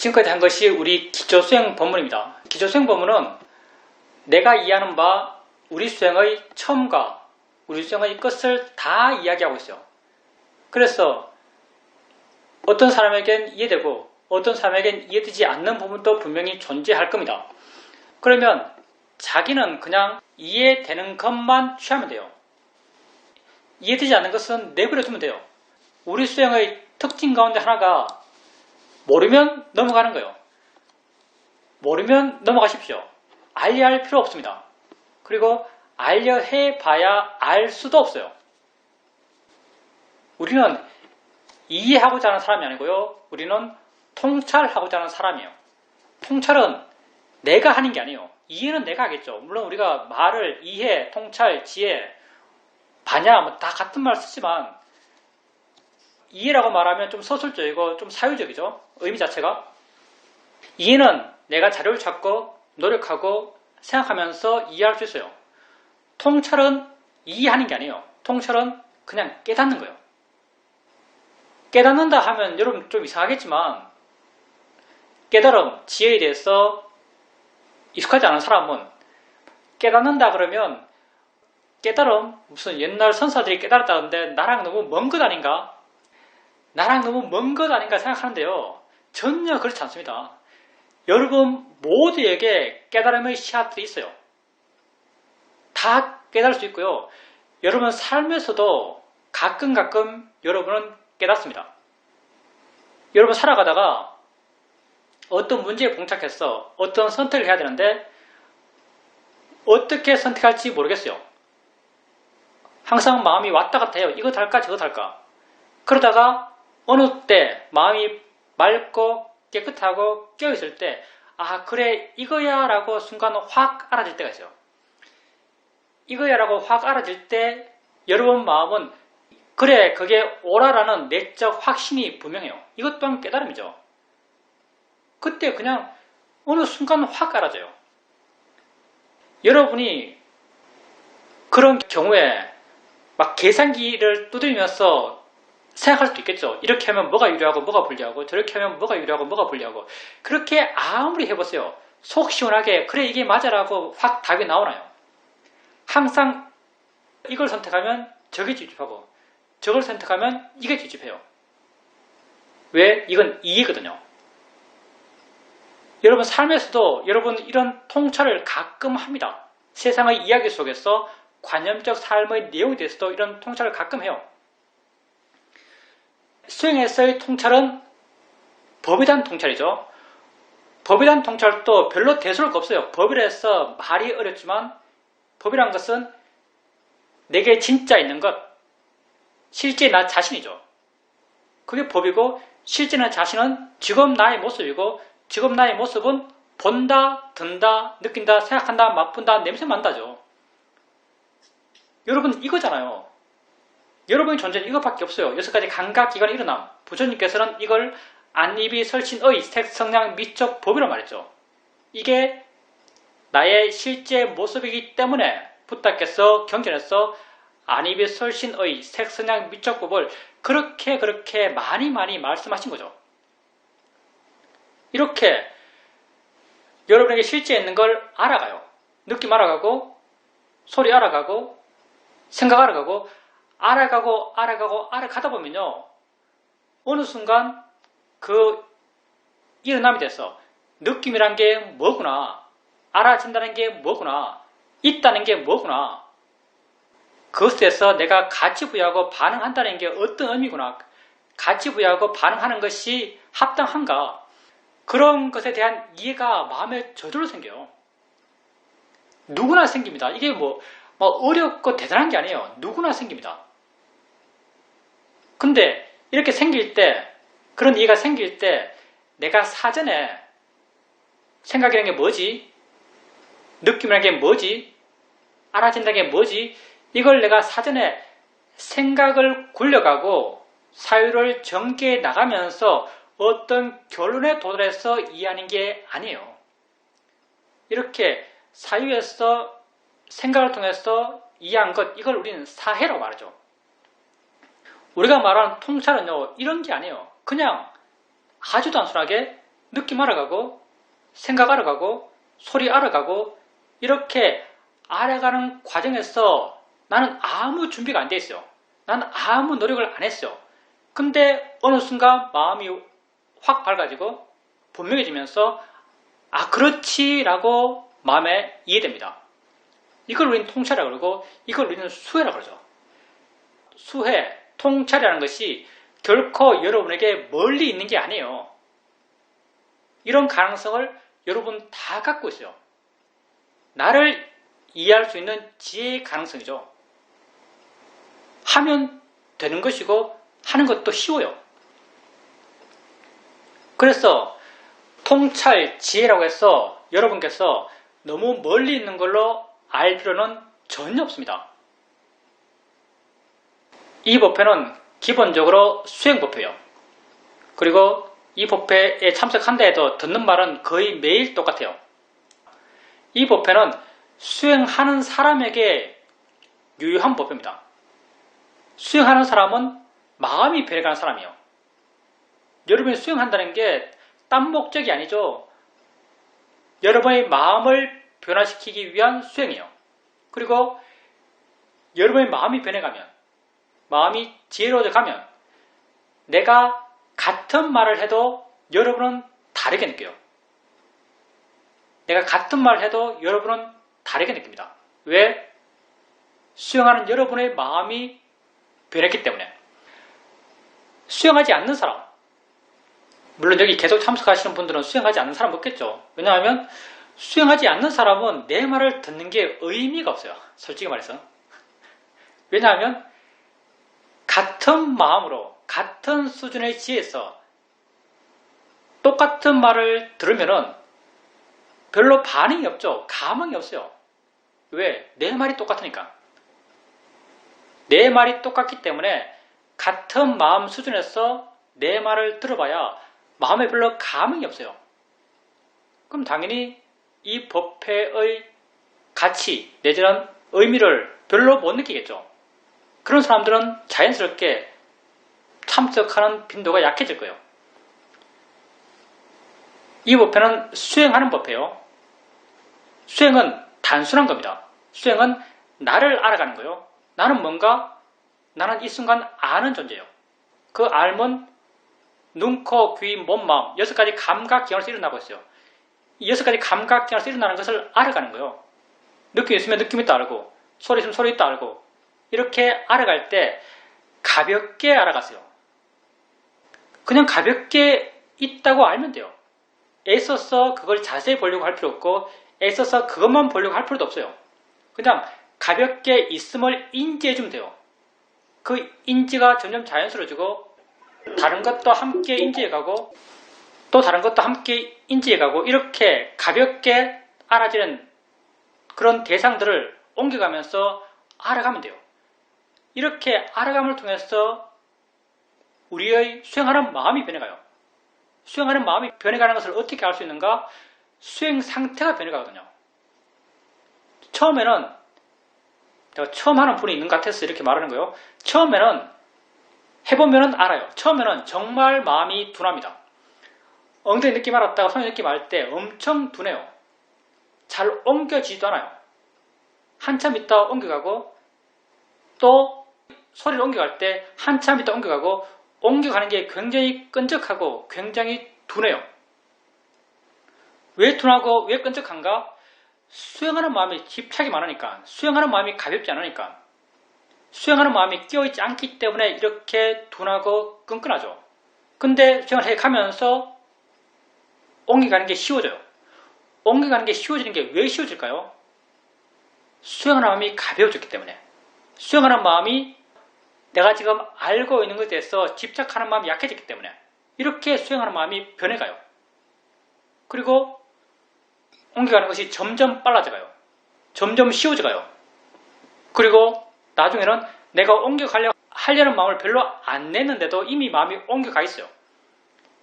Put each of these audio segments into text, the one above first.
지금까지 한 것이 우리 기초수행 본문입니다. 기초수행 본문은 내가 이해하는 바 우리 수행의 처음과 우리 수행의 끝을 다 이야기하고 있어요. 그래서 어떤 사람에겐 이해되고 어떤 사람에겐 이해되지 않는 부분도 분명히 존재할 겁니다. 그러면 자기는 그냥 이해되는 것만 취하면 돼요. 이해되지 않는 것은 내버려 두면 돼요. 우리 수행의 특징 가운데 하나가 모르면 넘어가는 거예요. 모르면 넘어가십시오. 알려 할 필요 없습니다. 그리고 알려 해봐야 알 수도 없어요. 우리는 이해하고자 하는 사람이 아니고요. 우리는 통찰하고자 하는 사람이에요. 통찰은 내가 하는 게 아니에요. 이해는 내가 하겠죠. 물론 우리가 말을 이해, 통찰, 지혜, 반야 뭐 다 같은 말 쓰지만 이해라고 말하면 좀 서술적이고 좀 사유적이죠. 의미 자체가. 이해는 내가 자료를 찾고 노력하고 생각하면서 이해할 수 있어요. 통찰은 이해하는 게 아니에요. 통찰은 그냥 깨닫는 거예요. 깨닫는다 하면 여러분 좀 이상하겠지만 깨달음, 지혜에 대해서 익숙하지 않은 사람은 깨닫는다 그러면 깨달음, 무슨 옛날 선사들이 깨달았다는데 나랑 너무 먼 것 아닌가? 나랑 너무 먼 것 아닌가 생각하는데요. 전혀 그렇지 않습니다. 여러분 모두에게 깨달음의 씨앗들이 있어요. 다 깨달을 수 있고요. 여러분 삶에서도 가끔 여러분은 깨닫습니다. 여러분 살아가다가 어떤 문제에 봉착해서 어떤 선택을 해야 되는데 어떻게 선택할지 모르겠어요. 항상 마음이 왔다 갔다 해요. 이거 달까 저거 달까. 그러다가 어느 때 마음이 맑고 깨끗하고 깨어있을 때 아 그래 이거야 라고 순간 확 알아질 때가 있어요. 이거야 라고 확 알아질 때 여러분 마음은 그래 그게 옳아라는 내적 확신이 분명해요. 이것 또한 깨달음이죠. 그때 그냥 어느 순간 확 알아져요. 여러분이 그런 경우에 막 계산기를 두드리면서 생각할 수도 있겠죠. 이렇게 하면 뭐가 유리하고 뭐가 불리하고 저렇게 하면 뭐가 유리하고 뭐가 불리하고 그렇게 아무리 해보세요. 속 시원하게 그래 이게 맞아라고 확 답이 나오나요? 항상 이걸 선택하면 저게 찝찝하고 저걸 선택하면 이게 찝찝해요. 왜? 이건 이해거든요. 여러분 삶에서도 여러분 이런 통찰을 가끔 합니다. 세상의 이야기 속에서 관념적 삶의 내용에 대해서도 이런 통찰을 가끔 해요. 수행에서의 통찰은 법에 대한 통찰이죠. 법에 대한 통찰도 별로 대수롭게 없어요. 법이라서 말이 어렵지만 법이란 것은 내게 진짜 있는 것, 실제 나 자신이죠. 그게 법이고 실제 나 자신은 지금 나의 모습이고 지금 나의 모습은 본다, 든다, 느낀다, 생각한다, 맛본다, 냄새 맡다죠. 여러분 이거잖아요. 여러분의 존재는 이것밖에 없어요. 6가지 감각기관의 일어남. 부처님께서는 이걸 안입이 설신의 색성량 미적 법이라고 말했죠. 이게 나의 실제 모습이기 때문에 부처께서 경전에서 안입이 설신의 색성량 미적 법을 그렇게 많이 말씀하신 거죠. 이렇게 여러분에게 실제 있는 걸 알아가요. 느낌 알아가고 소리 알아가고 생각 알아가다 보면요. 어느 순간 그 일어남이 돼서 느낌이란 게 뭐구나, 알아진다는 게 뭐구나, 있다는 게 뭐구나, 그것에서 내가 가치 부여하고 반응한다는 게 어떤 의미구나, 가치 부여하고 반응하는 것이 합당한가, 그런 것에 대한 이해가 마음에 저절로 생겨요. 누구나 생깁니다. 이게 뭐 어렵고 대단한 게 아니에요. 누구나 생깁니다. 근데 이렇게 생길 때, 그런 이해가 생길 때 내가 사전에 생각이라는 게 뭐지? 느낌이라는 게 뭐지? 알아진다는 게 뭐지? 이걸 내가 사전에 생각을 굴려가고 사유를 전개해 나가면서 어떤 결론에 도달해서 이해하는 게 아니에요. 이렇게 사유에서 생각을 통해서 이해한 것, 이걸 우리는 사해라고 말하죠. 우리가 말하는 통찰은요, 이런 게 아니에요. 그냥 아주 단순하게 느낌 알아가고 생각 알아가고 소리 알아가고 이렇게 알아가는 과정에서 나는 아무 준비가 안 돼 있어요. 나는 아무 노력을 안 했어요. 근데 어느 순간 마음이 확 밝아지고 분명해지면서 아 그렇지 라고 마음에 이해됩니다. 이걸 우리는 통찰이라고 그러고 이걸 우리는 수혜라고 그러죠. 수혜, 통찰이라는 것이 결코 여러분에게 멀리 있는 게 아니에요. 이런 가능성을 여러분 다 갖고 있어요. 나를 이해할 수 있는 지혜의 가능성이죠. 하면 되는 것이고 하는 것도 쉬워요. 그래서 통찰, 지혜라고 해서 여러분께서 너무 멀리 있는 걸로 알 필요는 전혀 없습니다. 이 법회는 기본적으로 수행법회예요. 그리고 이 법회에 참석한다 해도 듣는 말은 거의 매일 똑같아요. 이 법회는 수행하는 사람에게 유효한 법회입니다. 수행하는 사람은 마음이 변해가는 사람이에요. 여러분이 수행한다는 게 딴 목적이 아니죠. 여러분의 마음을 변화시키기 위한 수행이에요. 그리고 여러분의 마음이 변해가면, 마음이 지혜로워져 가면 내가 같은 말을 해도 여러분은 다르게 느껴요. 내가 같은 말을 해도 여러분은 다르게 느낍니다. 왜? 수행하는 여러분의 마음이 변했기 때문에. 수행하지 않는 사람, 물론 여기 계속 참석하시는 분들은 수행하지 않는 사람 없겠죠. 왜냐하면 수행하지 않는 사람은 내 말을 듣는 게 의미가 없어요. 솔직히 말해서. 왜냐하면 같은 마음으로 같은 수준의 지혜에서 똑같은 말을 들으면은 별로 반응이 없죠. 감흥이 없어요. 왜? 내 말이 똑같으니까. 내 말이 똑같기 때문에 같은 마음 수준에서 내 말을 들어봐야 마음에 별로 감흥이 없어요. 그럼 당연히 이 법회의 가치 내지는 의미를 별로 못 느끼겠죠. 그런 사람들은 자연스럽게 참석하는 빈도가 약해질 거예요. 이 법회는 수행하는 법회예요. 수행은 단순한 겁니다. 수행은 나를 알아가는 거예요. 나는 뭔가? 나는 이 순간 아는 존재예요. 그 알면 눈, 코, 귀, 몸, 마음 6가지 감각기관에서 일어나고 있어요. 이 6가지 감각기관에서 일어나는 것을 알아가는 거예요. 느낌이 있으면 느낌이 있다 알고 소리 있으면 소리 있다 알고 이렇게 알아갈 때 가볍게 알아가세요. 그냥 가볍게 있다고 알면 돼요. 애써서 그걸 자세히 보려고 할 필요 없고 애써서 그것만 보려고 할 필요도 없어요. 그냥 가볍게 있음을 인지해주면 돼요. 그 인지가 점점 자연스러워지고 다른 것도 함께 인지해가고 또 다른 것도 함께 인지해가고 이렇게 가볍게 알아지는 그런 대상들을 옮겨가면서 알아가면 돼요. 이렇게 알아감을 통해서 우리의 수행하는 마음이 변해가요. 수행하는 마음이 변해가는 것을 어떻게 알 수 있는가? 수행 상태가 변해가거든요. 처음에는 내가 처음 하는 분이 있는 것 같아서 이렇게 말하는 거예요. 처음에는 해보면 알아요. 처음에는 정말 마음이 둔합니다. 엉덩이 느낌 알았다가 손에 느낌 알 때 엄청 둔해요. 잘 옮겨지지도 않아요. 한참 있다 옮겨가고 또 소리를 옮겨갈 때 한참 있다 옮겨가고 옮겨가는 게 굉장히 끈적하고 굉장히 둔해요. 왜 둔하고 왜 끈적한가? 수행하는 마음이 집착이 많으니까, 수행하는 마음이 가볍지 않으니까, 수행하는 마음이 끼어있지 않기 때문에 이렇게 둔하고 끈끈하죠. 근데 수행을 해가면서 옮겨가는 게 쉬워져요. 옮겨가는 게 쉬워지는 게 왜 쉬워질까요? 수행하는 마음이 가벼워졌기 때문에. 수행하는 마음이 내가 지금 알고 있는 것에 대해서 집착하는 마음이 약해졌기 때문에 이렇게 수행하는 마음이 변해가요. 그리고 옮겨가는 것이 점점 빨라져가요. 점점 쉬워져가요. 그리고 나중에는 내가 하려는 마음을 별로 안 냈는데도 이미 마음이 옮겨가 있어요.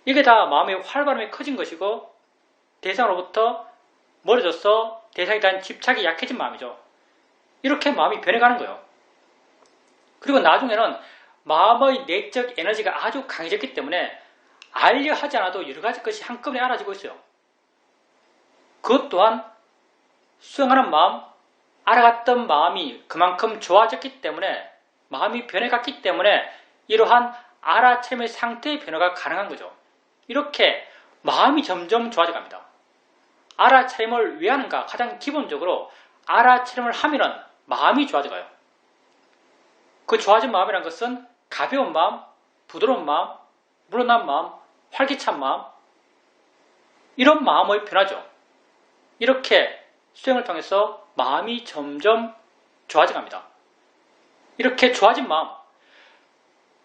이게 다 마음의 활발함이 커진 것이고 대상으로부터 멀어져서 대상에 대한 집착이 약해진 마음이죠. 이렇게 마음이 변해가는 거예요. 그리고 나중에는 마음의 내적 에너지가 아주 강해졌기 때문에 알려 하지 않아도 여러 가지 것이 한꺼번에 알아지고 있어요. 그것 또한 수행하는 마음, 알아갔던 마음이 그만큼 좋아졌기 때문에, 마음이 변해갔기 때문에 이러한 알아차림의 상태의 변화가 가능한 거죠. 이렇게 마음이 점점 좋아져갑니다. 알아차림을 왜 하는가? 가장 기본적으로 알아차림을 하면은 마음이 좋아져가요. 그 좋아진 마음이라는 것은 가벼운 마음, 부드러운 마음, 물러난 마음, 활기찬 마음, 이런 마음의 변화죠. 이렇게 수행을 통해서 마음이 점점 좋아져갑니다. 이렇게 좋아진 마음,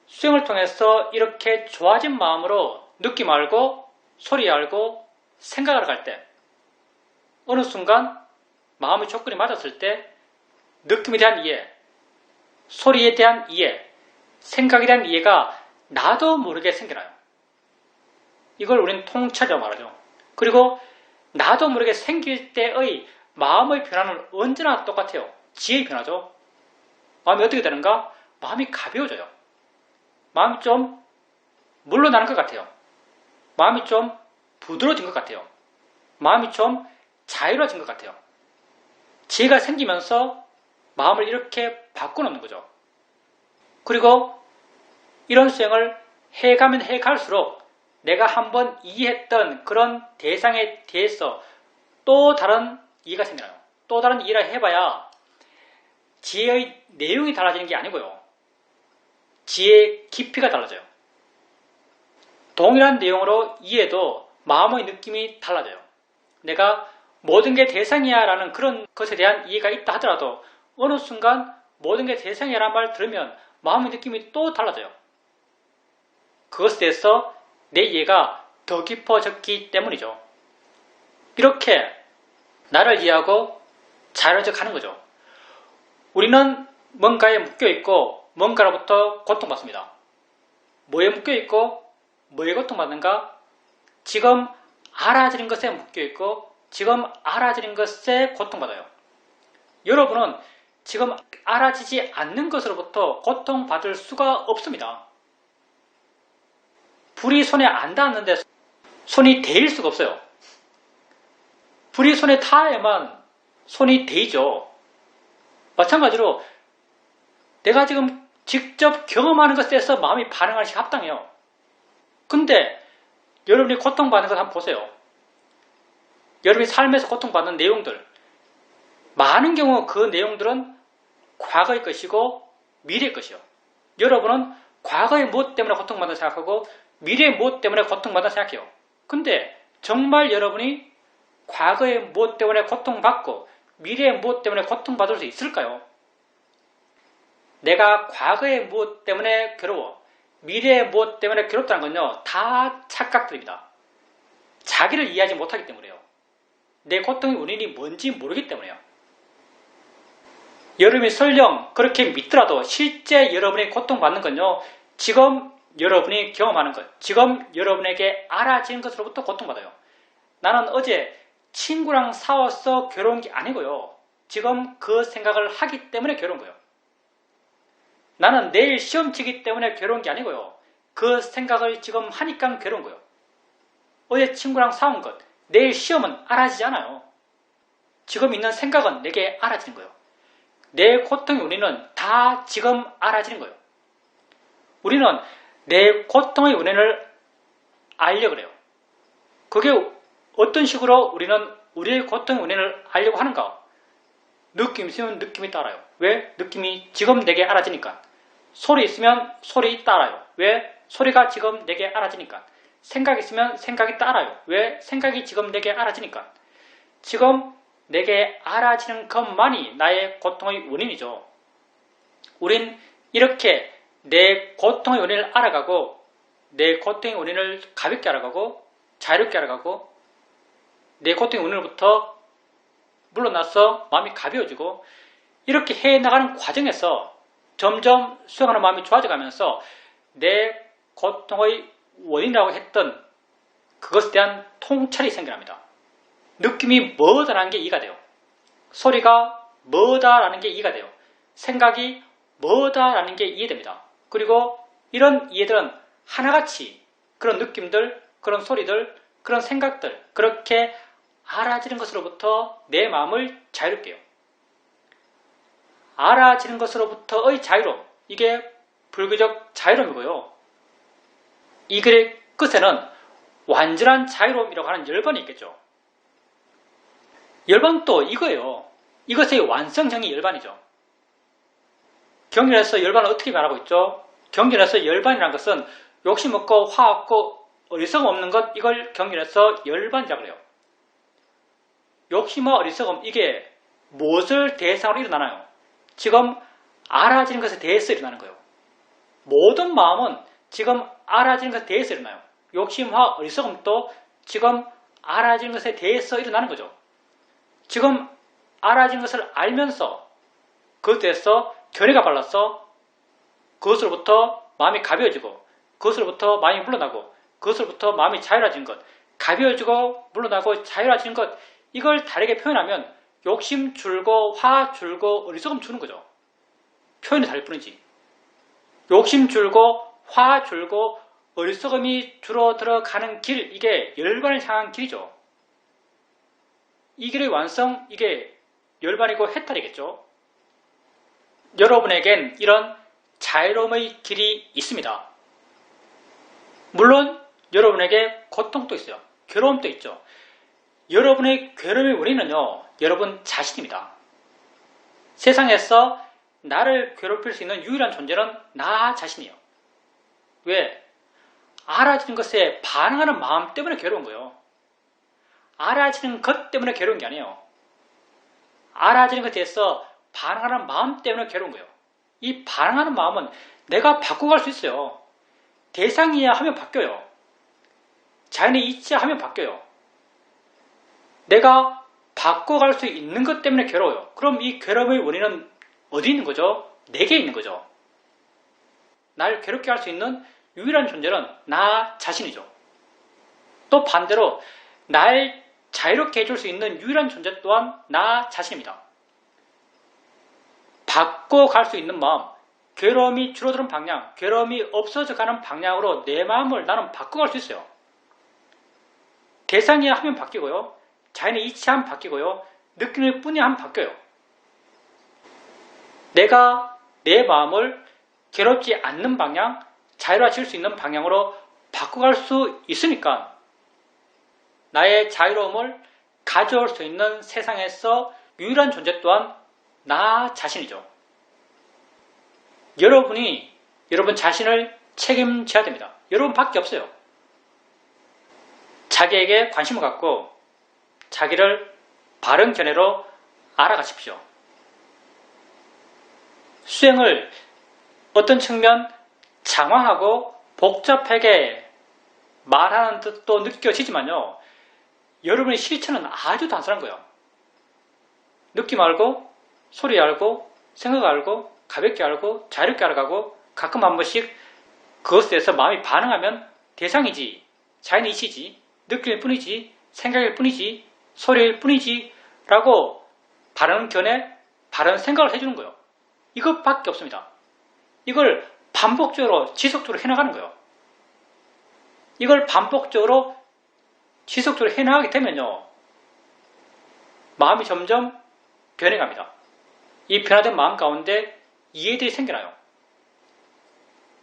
수행을 통해서 이렇게 좋아진 마음으로 느낌 알고 소리 알고 생각을 할 때, 어느 순간 마음의 조건이 맞았을 때 느낌에 대한 이해, 소리에 대한 이해, 생각에 대한 이해가 나도 모르게 생겨나요. 이걸 우리는 통찰이라고 말하죠. 그리고 나도 모르게 생길 때의 마음의 변화는 언제나 똑같아요. 지혜의 변화죠. 마음이 어떻게 되는가? 마음이 가벼워져요. 마음이 좀 물러나는 것 같아요. 마음이 좀 부드러워진 것 같아요. 마음이 좀 자유로워진 것 같아요. 지혜가 생기면서 마음을 이렇게 바꿔놓는 거죠. 그리고 이런 수행을 해가면 해갈수록 내가 한번 이해했던 그런 대상에 대해서 또 다른 이해가 생겨나요. 또 다른 이해를 해봐야 지혜의 내용이 달라지는 게 아니고요. 지혜의 깊이가 달라져요. 동일한 내용으로 이해도 마음의 느낌이 달라져요. 내가 모든 게 대상이야 라는 그런 것에 대한 이해가 있다 하더라도 어느 순간 모든 게 대상이야 라는 말을 들으면 마음의 느낌이 또 달라져요. 그것에 대해서 내 이해가 더 깊어졌기 때문이죠. 이렇게 나를 이해하고 자유로워져 가는 거죠. 우리는 뭔가에 묶여있고 뭔가로부터 고통받습니다. 뭐에 묶여있고 뭐에 고통받는가? 지금 알아지는 것에 묶여있고 지금 알아지는 것에 고통받아요. 여러분은 지금 알아지지 않는 것으로부터 고통받을 수가 없습니다. 불이 손에 안 닿았는데 손이 데일 수가 없어요. 불이 손에 닿아야만 손이 데이죠. 마찬가지로 내가 지금 직접 경험하는 것에 대해서 마음이 반응하는 것이 합당해요. 근데 여러분이 고통받는 것 한번 보세요. 여러분이 삶에서 고통받는 내용들, 많은 경우 그 내용들은 과거의 것이고 미래의 것이요. 여러분은 과거의 무엇 때문에 고통받는다 생각하고 미래의 무엇 때문에 고통받는다 생각해요. 근데 정말 여러분이 과거의 무엇 때문에 고통받고 미래의 무엇 때문에 고통받을 수 있을까요? 내가 과거의 무엇 때문에 괴로워, 미래의 무엇 때문에 괴롭다는 건요, 다 착각들입니다. 자기를 이해하지 못하기 때문에요. 내 고통의 원인이 뭔지 모르기 때문에요. 여러분이 설령 그렇게 믿더라도 실제 여러분이 고통받는 건요, 지금 여러분이 경험하는 것, 지금 여러분에게 알아지는 것으로부터 고통받아요. 나는 어제 친구랑 싸워서 괴로운 게 아니고요. 지금 그 생각을 하기 때문에 괴로운 거예요. 나는 내일 시험 치기 때문에 괴로운 게 아니고요. 그 생각을 지금 하니까 괴로운 거예요. 어제 친구랑 싸운 것, 내일 시험은 알아지지 않아요. 지금 있는 생각은 내게 알아지는 거예요. 내 고통의 원인은 다 지금 알아지는 거예요. 우리는 내 고통의 원인을 알려고 그래요. 그게 어떤 식으로 우리는 우리의 고통의 원인을 알려고 하는가? 느낌 있으면 느낌이 따라요. 왜? 느낌이 지금 내게 알아지니까. 소리 있으면 소리 따라요. 왜? 소리가 지금 내게 알아지니까. 생각 있으면 생각이 따라요. 왜? 생각이 지금 내게 알아지니까. 지금 내게 알아지는 것만이 나의 고통의 원인이죠. 우린 이렇게 내 고통의 원인을 알아가고 내 고통의 원인을 가볍게 알아가고 자유롭게 알아가고 내 고통의 원인으로부터 물러나서 마음이 가벼워지고 이렇게 해나가는 과정에서 점점 수행하는 마음이 좋아져가면서 내 고통의 원인이라고 했던 그것에 대한 통찰이 생겨납니다. 느낌이 뭐다라는 게 이해가 돼요. 소리가 뭐다라는 게 이해가 돼요. 생각이 뭐다라는 게 이해됩니다. 그리고 이런 이해들은 하나같이 그런 느낌들, 그런 소리들, 그런 생각들, 그렇게 알아지는 것으로부터 내 마음을 자유롭게 해요. 알아지는 것으로부터의 자유로움, 이게 불교적 자유로움이고요. 이 글의 끝에는 완전한 자유로움이라고 하는 열반이 있겠죠. 열반도 이거예요. 이것의 완성형이 열반이죠. 경전에서 열반을 어떻게 말하고 있죠? 경전에서 열반이라는 것은 욕심 없고 화 없고 어리석음 없는 것, 이걸 경전에서 열반이라고 해요. 욕심과 어리석음, 이게 무엇을 대상으로 일어나나요? 지금 알아지는 것에 대해서 일어나는 거예요. 모든 마음은 지금 알아지는 것에 대해서 일어나요. 욕심과 어리석음도 지금 알아지는 것에 대해서 일어나는 거죠. 지금 알아진 것을 알면서 그것에 대해서 견해가 발라서 그것으로부터 마음이 가벼워지고 그것으로부터 마음이 물러나고 그것으로부터 마음이 자유로워지는 것, 가벼워지고 물러나고 자유로워지는 것, 이걸 다르게 표현하면 욕심 줄고 화 줄고 어리석음 주는 거죠. 표현이 다를 뿐이지. 욕심 줄고 화 줄고 어리석음이 줄어들어가는 길, 이게 열반을 향한 길이죠. 이 길의 완성, 이게 열반이고 해탈이겠죠. 여러분에겐 이런 자유로움의 길이 있습니다. 물론 여러분에게 고통도 있어요. 괴로움도 있죠. 여러분의 괴로움의 원인은요, 여러분 자신입니다. 세상에서 나를 괴롭힐 수 있는 유일한 존재는 나 자신이에요. 왜? 알아지는 것에 반응하는 마음 때문에 괴로운 거예요. 알아지는 것 때문에 괴로운 게 아니에요. 알아지는 것에 대해서 반응하는 마음 때문에 괴로운 거예요. 이 반응하는 마음은 내가 바꿔갈 수 있어요. 대상이야 하면 바뀌어요. 자연의 이치야 하면 바뀌어요. 내가 바꿔갈 수 있는 것 때문에 괴로워요. 그럼 이 괴로움의 원인은 어디 있는 거죠? 내게 있는 거죠. 날 괴롭게 할 수 있는 유일한 존재는 나 자신이죠. 또 반대로 날 자유롭게 해줄 수 있는 유일한 존재 또한 나 자신입니다. 바꿔갈 수 있는 마음, 괴로움이 줄어드는 방향, 괴로움이 없어져가는 방향으로 내 마음을 나는 바꿔갈 수 있어요. 대상이야 하면 바뀌고요. 자연의 이치하면 바뀌고요. 느낌일 뿐이야 하면 바뀌어요. 내가 내 마음을 괴롭지 않는 방향, 자유로워질 수 있는 방향으로 바꿔갈 수 있으니까 나의 자유로움을 가져올 수 있는 세상에서 유일한 존재 또한 나 자신이죠. 여러분이 여러분 자신을 책임져야 됩니다. 여러분밖에 없어요. 자기에게 관심을 갖고 자기를 바른 견해로 알아가십시오. 수행을 어떤 측면 장황하고 복잡하게 말하는 듯도 느껴지지만요. 여러분의 실천은 아주 단순한 거예요. 느낌 알고, 소리 알고, 생각 알고, 가볍게 알고, 자유롭게 알아가고, 가끔 한 번씩 그것에 대해서 마음이 반응하면 대상이지, 자연의 이치지, 느낌일 뿐이지, 생각일 뿐이지, 소리일 뿐이지 라고 바른 견해, 바른 생각을 해주는 거예요. 이것밖에 없습니다. 이걸 반복적으로 지속적으로 해나가는 거예요. 이걸 반복적으로 지속적으로 해나가게 되면요. 마음이 점점 변해갑니다. 이 변화된 마음 가운데 이해들이 생겨나요.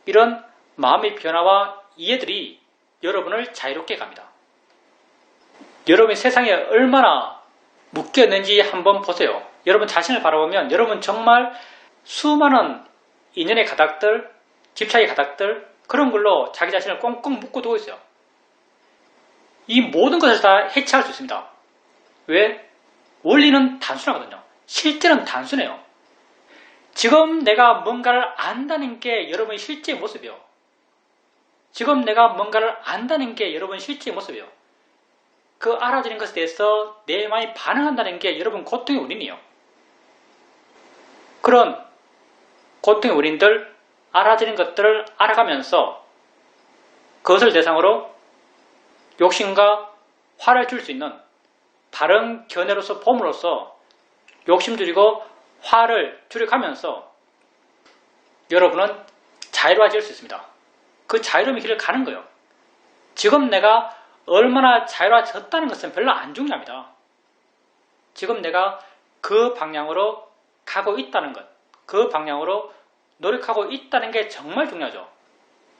이런 마음의 변화와 이해들이 여러분을 자유롭게 갑니다. 여러분이 세상에 얼마나 묶여있는지 한번 보세요. 여러분 자신을 바라보면 여러분 정말 수많은 인연의 가닥들, 집착의 가닥들, 그런 걸로 자기 자신을 꽁꽁 묶어두고 있어요. 이 모든 것을 다 해체할 수 있습니다. 왜? 원리는 단순하거든요. 실제는 단순해요. 지금 내가 뭔가를 안다는 게 여러분의 실제 모습이에요. 지금 내가 뭔가를 안다는 게 여러분의 실제 모습이에요. 그 알아지는 것에 대해서 내 마음이 반응한다는 게 여러분 고통의 원인이에요. 그런 고통의 원인들, 알아지는 것들을 알아가면서 그것을 대상으로 욕심과 화를 줄 수 있는 바른 견해로서 봄으로써 욕심 줄이고 화를 줄여가면서 여러분은 자유로워질 수 있습니다. 그 자유로움의 길을 가는 거예요. 지금 내가 얼마나 자유로워졌다는 것은 별로 안 중요합니다. 지금 내가 그 방향으로 가고 있다는 것, 그 방향으로 노력하고 있다는 게 정말 중요하죠.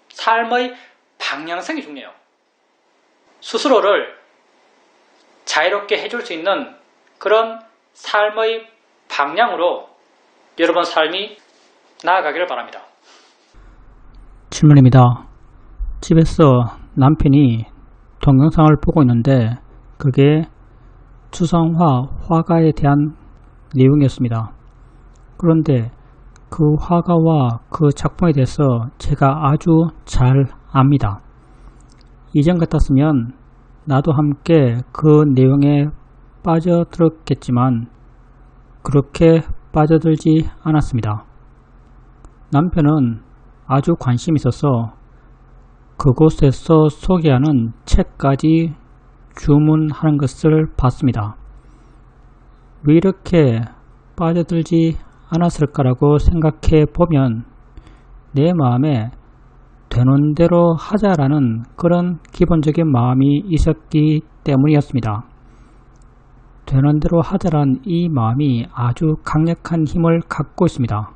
삶의 방향성이 중요해요. 스스로를 자유롭게 해줄 수 있는 그런 삶의 방향으로 여러분 삶이 나아가기를 바랍니다. 질문입니다. 집에서 남편이 동영상을 보고 있는데 그게 추상화 화가에 대한 내용이었습니다. 그런데 그 화가와 그 작품에 대해서 제가 아주 잘 압니다. 이전 같았으면 나도 함께 그 내용에 빠져들었겠지만 그렇게 빠져들지 않았습니다. 남편은 아주 관심이 있어서 그곳에서 소개하는 책까지 주문하는 것을 봤습니다. 왜 이렇게 빠져들지 않았을까라고 생각해 보면 내 마음에 되는 대로 하자라는 그런 기본적인 마음이 있었기 때문이었습니다. 되는 대로 하자란 이 마음이 아주 강력한 힘을 갖고 있습니다.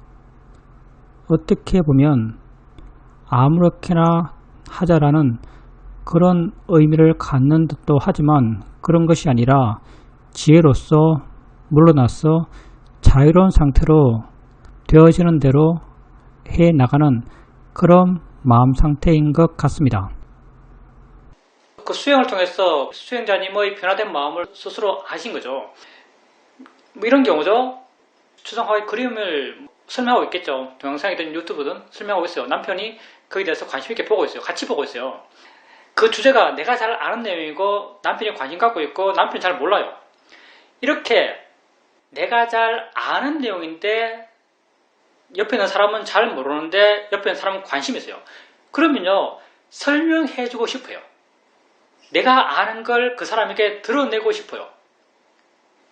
어떻게 보면 아무렇게나 하자라는 그런 의미를 갖는 듯도 하지만 그런 것이 아니라 지혜로서 물러나서 자유로운 상태로 되어지는 대로 해 나가는 그런 마음 상태인 것 같습니다. 그 수행을 통해서 수행자님의 변화된 마음을 스스로 아신 거죠. 뭐 이런 경우죠. 추상화의 그림을 설명하고 있겠죠. 동영상이든 유튜브든 설명하고 있어요. 남편이 거기에 대해서 관심 있게 보고 있어요. 같이 보고 있어요. 그 주제가 내가 잘 아는 내용이고 남편이 관심 갖고 있고 남편이 잘 몰라요. 이렇게 내가 잘 아는 내용인데 옆에 있는 사람은 잘 모르는데 옆에 있는 사람은 관심이 있어요. 그러면요, 설명해주고 싶어요. 내가 아는 걸 그 사람에게 드러내고 싶어요.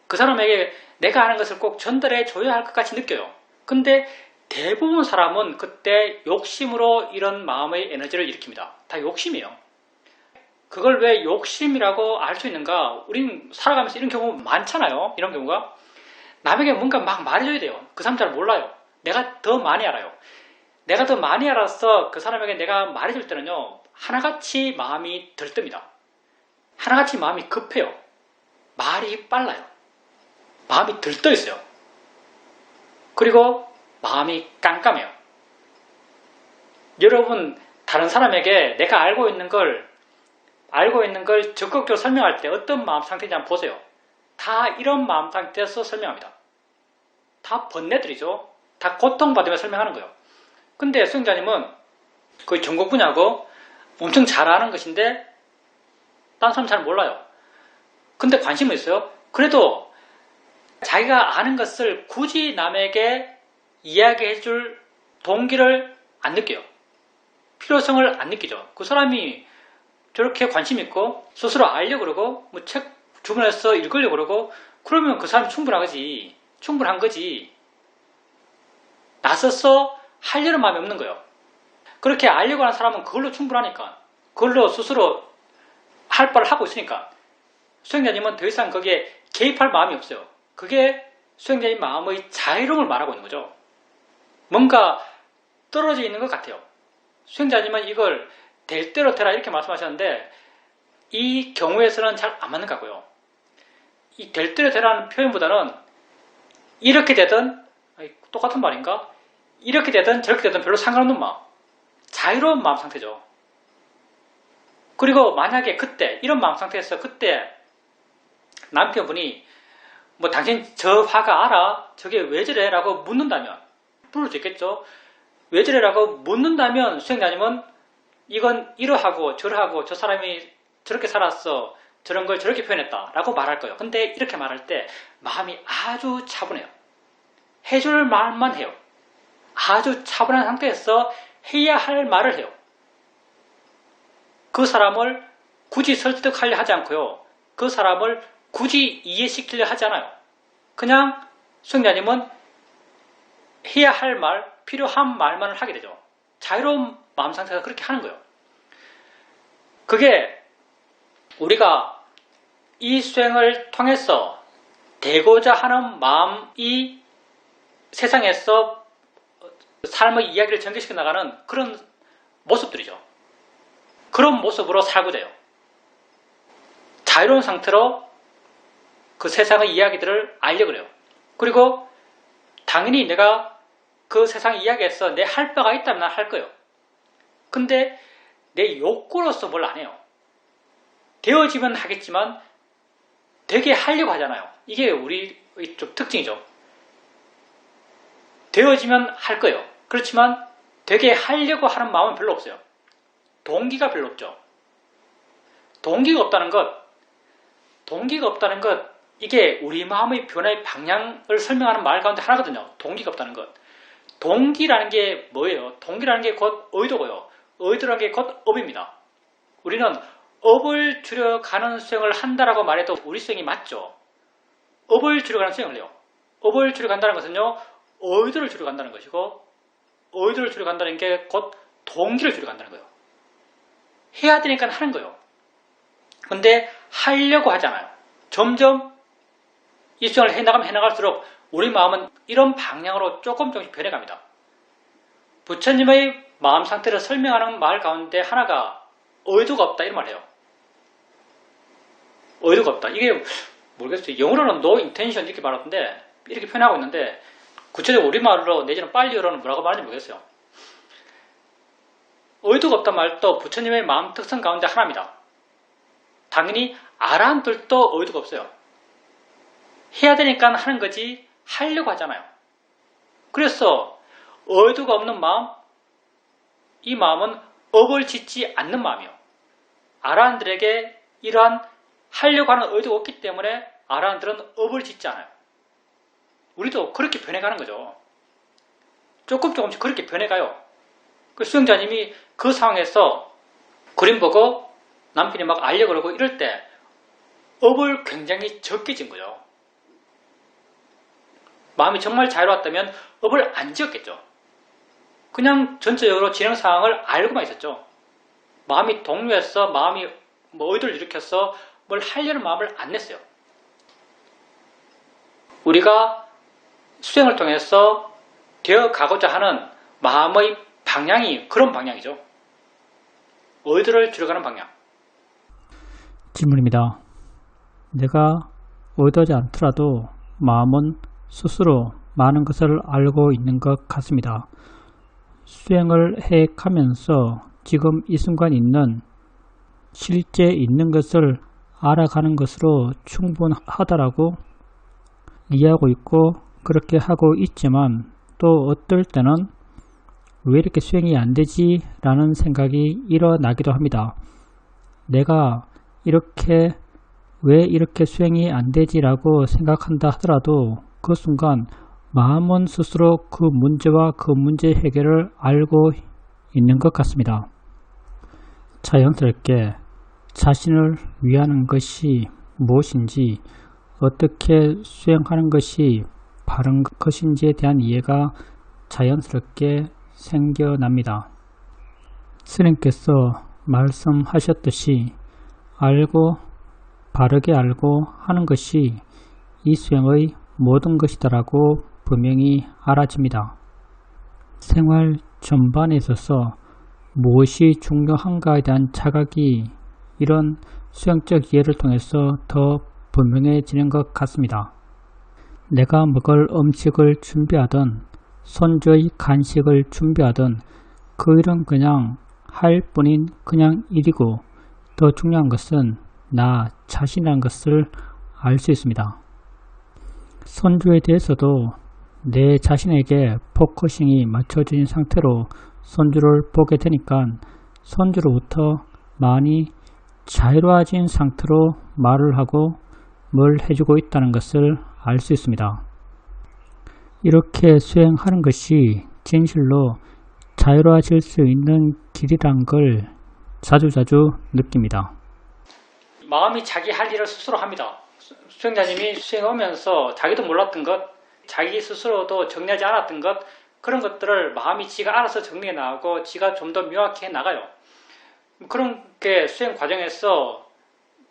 그 사람에게 내가 아는 것을 꼭 전달해 줘야 할 것 같이 느껴요. 근데 대부분 사람은 그때 욕심으로 이런 마음의 에너지를 일으킵니다. 다 욕심이에요. 그걸 왜 욕심이라고 알 수 있는가? 우린 살아가면서 이런 경우 많잖아요. 이런 경우가. 남에게 뭔가 막 말해줘야 돼요. 그 사람 잘 몰라요. 내가 더 많이 알아요. 내가 더 많이 알아서 그 사람에게 내가 말해줄 때는요, 하나같이 마음이 들뜹니다. 하나같이 마음이 급해요. 말이 빨라요. 마음이 들떠 있어요. 그리고 마음이 깜깜해요. 여러분, 다른 사람에게 내가 알고 있는 걸 적극적으로 설명할 때 어떤 마음 상태인지 한번 보세요. 다 이런 마음 상태에서 설명합니다. 다 번뇌들이죠. 다 고통받으며 설명하는 거예요. 근데 수행자님은 거의 전공 분야고 엄청 잘 아는 것인데 다른 사람 잘 몰라요. 근데 관심은 있어요. 그래도 자기가 아는 것을 굳이 남에게 이야기해 줄 동기를 안 느껴요. 필요성을 안 느끼죠. 그 사람이 저렇게 관심 있고 스스로 알려고 그러고 뭐 책 주문해서 읽으려고 그러고 그러면 그 사람이 충분한 거지. 나서서 하려는 마음이 없는 거예요. 그렇게 알려고 하는 사람은 그걸로 충분하니까, 그걸로 스스로 할 바를 하고 있으니까 수행자님은 더 이상 거기에 개입할 마음이 없어요. 그게 수행자님 마음의 자유로움을 말하고 있는 거죠. 뭔가 떨어져 있는 것 같아요. 수행자님은 이걸 될 대로 되라 이렇게 말씀하셨는데 이 경우에서는 잘 안 맞는 것 같고요. 이 될 대로 되라는 표현보다는 이렇게 되든 똑같은 말인가? 이렇게 되든 저렇게 되든 별로 상관없는 마음, 자유로운 마음 상태죠. 그리고 만약에 그때 이런 마음 상태에서 그때 남편분이 뭐 당신 저 화가 알아? 저게 왜 저래? 라고 묻는다면 물을 수 있겠죠. 왜 저래? 라고 묻는다면 수행자님은 이건 이러하고 저러하고 저 사람이 저렇게 살았어, 저런 걸 저렇게 표현했다 라고 말할 거예요. 근데 이렇게 말할 때 마음이 아주 차분해요. 해줄 말만 해요. 아주 차분한 상태에서 해야 할 말을 해요. 그 사람을 굳이 설득하려 하지 않고요. 그 사람을 굳이 이해시키려 하지 않아요. 그냥 수행자님은 해야 할 말, 필요한 말만을 하게 되죠. 자유로운 마음 상태에서 그렇게 하는 거예요. 그게 우리가 이 수행을 통해서 되고자 하는 마음이 세상에서 삶의 이야기를 전개시켜 나가는 그런 모습들이죠. 그런 모습으로 살고자 해요. 자유로운 상태로 그 세상의 이야기들을 알려고 그래요. 그리고 당연히 내가 그 세상 이야기에서 내 할 바가 있다면 할 거예요. 근데 내 욕구로서 뭘 안 해요. 되어지면 하겠지만 되게 하려고 하잖아요. 이게 우리 좀 특징이죠. 되어지면 할 거예요. 그렇지만 되게 하려고 하는 마음은 별로 없어요. 동기가 별로 없죠. 동기가 없다는 것, 이게 우리 마음의 변화의 방향을 설명하는 말 가운데 하나거든요. 동기가 없다는 것. 동기라는 게 뭐예요? 동기라는 게 곧 의도고요. 의도라는 게 곧 업입니다. 우리는 업을 줄여가는 수행을 한다라고 말해도 우리 수행이 맞죠. 업을 줄여가는 수행을 해요. 업을 줄여간다는 것은요, 의도를 줄여간다는 것이고, 의도를 줄여간다는 게 곧 동기를 줄여간다는 거예요. 해야 되니까 하는 거예요. 근데 하려고 하잖아요. 점점 이 수행을 해나가면 해나갈수록 우리 마음은 이런 방향으로 조금씩 변해갑니다. 부처님의 마음 상태를 설명하는 말 가운데 하나가 의도가 없다 이런 말을 해요. 의도가 없다. 이게 모르겠어요. 영어로는 no intention 이렇게 말하던데 이렇게 표현하고 있는데 구체적으로 우리말로 내지는 빨리어로는 뭐라고 말하는지 모르겠어요. 의도가 없단 말도 부처님의 마음 특성 가운데 하나입니다. 당연히 아라한들도 의도가 없어요. 해야 되니까 하는 거지 하려고 하잖아요. 그래서 의도가 없는 마음, 이 마음은 업을 짓지 않는 마음이요. 아라한들에게 이러한 하려고 하는 의도가 없기 때문에 아라한들은 업을 짓지 않아요. 우리도 그렇게 변해가는 거죠. 조금씩 그렇게 변해가요. 그 수행자님이 그 상황에서 그림 보고 남편이 막 알려고 그러고 이럴 때 업을 굉장히 적게 진 거죠. 마음이 정말 자유로웠다면 업을 안 지었겠죠. 그냥 전체적으로 진행 상황을 알고만 있었죠. 마음이 동요해서 마음이 의도를 일으켜서 뭘 하려는 마음을 안 냈어요. 우리가 수행을 통해서 되어가고자 하는 마음의 방향이 그런 방향이죠. 의도를 줄여가는 방향. 질문입니다. 내가 의도하지 않더라도 마음은 스스로 많은 것을 알고 있는 것 같습니다. 수행을 해가면서 지금 이 순간 있는 실제 있는 것을 알아가는 것으로 충분하다라고 이해하고 있고 그렇게 하고 있지만 또 어떨 때는 왜 이렇게 수행이 안 되지? 라는 생각이 일어나기도 합니다. 내가 왜 이렇게 수행이 안 되지? 라고 생각한다 하더라도 그 순간 마음은 스스로 그 문제와 그 문제 해결을 알고 있는 것 같습니다. 자연스럽게 자신을 위하는 것이 무엇인지 어떻게 수행하는 것이 바른 것인지에 대한 이해가 자연스럽게 생겨납니다. 스님께서 말씀하셨듯이 알고 바르게 알고 하는 것이 이 수행의 모든 것이다라고 분명히 알아집니다. 생활 전반에 있어서 무엇이 중요한가에 대한 자각이 이런 수행적 이해를 통해서 더 분명해지는 것 같습니다. 내가 먹을 음식을 준비하든 손주의 간식을 준비하든 그 일은 그냥 할 뿐인 그냥 일이고 더 중요한 것은 나 자신이라는 것을 알 수 있습니다. 손주에 대해서도 내 자신에게 포커싱이 맞춰진 상태로 손주를 보게 되니까 손주로부터 많이 자유로워진 상태로 말을 하고 뭘 해주고 있다는 것을 알 수 있습니다. 이렇게 수행하는 것이 진실로 자유로워질 수 있는 길이란 걸 자주자주 느낍니다. 마음이 자기 할 일을 스스로 합니다. 수행자님이 수행하면서 자기도 몰랐던 것, 자기 스스로도 정리하지 않았던 것, 그런 것들을 마음이 지가 알아서 정리해 나가고 지가 좀 더 명확히 해 나가요. 그런 게 수행 과정에서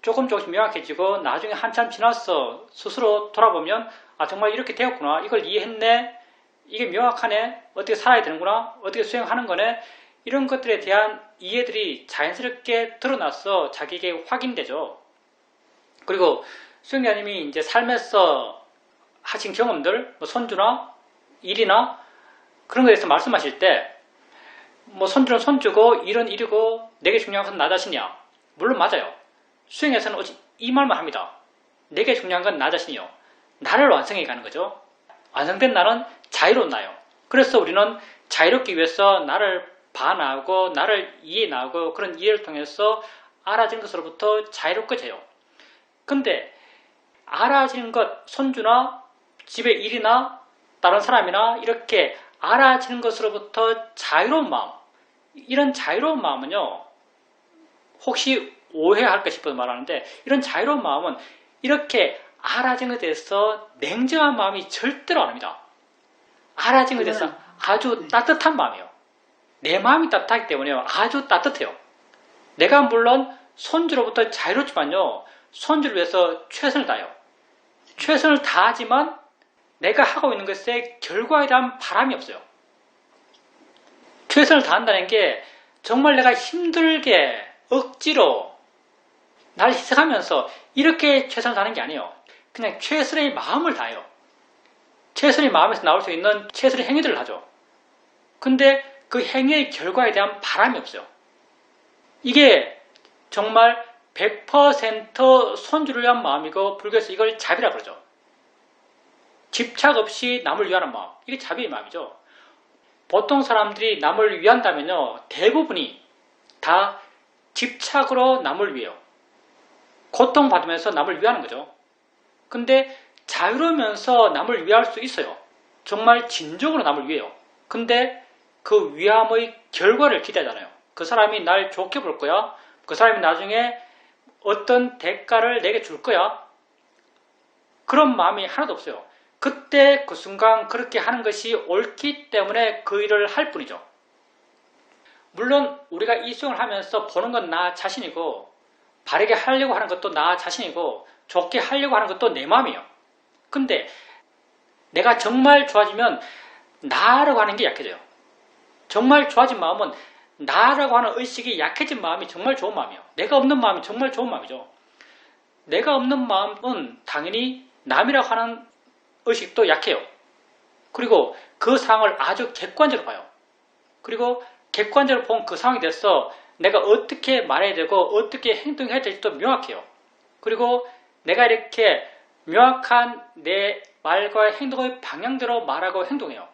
조금씩 명확해지고 나중에 한참 지나서 스스로 돌아보면 아 정말 이렇게 되었구나, 이걸 이해했네, 이게 명확하네, 어떻게 살아야 되는구나, 어떻게 수행하는 거네, 이런 것들에 대한 이해들이 자연스럽게 드러나서 자기에게 확인되죠. 그리고 수행자님이 이제 삶에서 하신 경험들, 뭐 손주나 일이나 그런 거에 대해서 말씀하실 때 뭐 손주는 손주고 일은 일이고 내게 중요한 건 나 자신이야. 물론 맞아요. 수행에서는 이 말만 합니다. 내게 중요한 건 나 자신이요. 나를 완성해 가는 거죠. 완성된 나는 자유로운 나요. 그래서 우리는 자유롭기 위해서 나를 봐나가고 나를 이해나가고 그런 이해를 통해서 알아진 것으로부터 자유롭게 요. 근데 알아지는 것, 손주나 집의 일이나 다른 사람이나 이렇게 알아지는 것으로부터 자유로운 마음, 이런 자유로운 마음은요, 혹시 오해할까 싶어서 말하는데, 이런 자유로운 마음은 이렇게 알아지는 것에 대해서 냉정한 마음이 절대로 안 합니다. 알아진 것에 대해서 아주 따뜻한 마음이에요. 내 마음이 따뜻하기 때문에 아주 따뜻해요. 내가 물론 손주로부터 자유롭지만요, 손주를 위해서 최선을 다해요. 최선을 다하지만 내가 하고 있는 것에 결과에 대한 바람이 없어요. 최선을 다한다는 게 정말 내가 힘들게 억지로 날 희생하면서 이렇게 최선을 다하는 게 아니에요. 그냥 최선의 마음을 다해요. 최선의 마음에서 나올 수 있는 최선의 행위들을 하죠. 근데 그 행위의 결과에 대한 바람이 없어요. 이게 정말 100% 손주를 위한 마음이고, 불교에서 이걸 자비라 그러죠. 집착 없이 남을 위하는 마음, 이게 자비의 마음이죠. 보통 사람들이 남을 위한다면요, 대부분이 다 집착으로 남을 위해요. 고통받으면서 남을 위하는 거죠. 근데 자유로우면서 남을 위할 수 있어요. 정말 진정으로 남을 위해요. 근데 그 위함의 결과를 기대하잖아요. 그 사람이 날 좋게 볼 거야. 그 사람이 나중에 어떤 대가를 내게 줄 거야. 그런 마음이 하나도 없어요. 그때 그 순간 그렇게 하는 것이 옳기 때문에 그 일을 할 뿐이죠. 물론 우리가 이 수행을 하면서 보는 건 나 자신이고, 바르게 하려고 하는 것도 나 자신이고, 좋게 하려고 하는 것도 내 마음이에요. 근데 내가 정말 좋아지면 나라고 하는 게 약해져요. 정말 좋아진 마음은 나라고 하는 의식이 약해진 마음이 정말 좋은 마음이에요. 내가 없는 마음이 정말 좋은 마음이죠. 내가 없는 마음은 당연히 남이라고 하는 의식도 약해요. 그리고 그 상황을 아주 객관적으로 봐요. 그리고 객관적으로 본 그 상황에 대해서 내가 어떻게 말해야 되고 어떻게 행동해야 될지도 명확해요. 그리고 내가 이렇게 명확한 내 말과 행동의 방향대로 말하고 행동해요.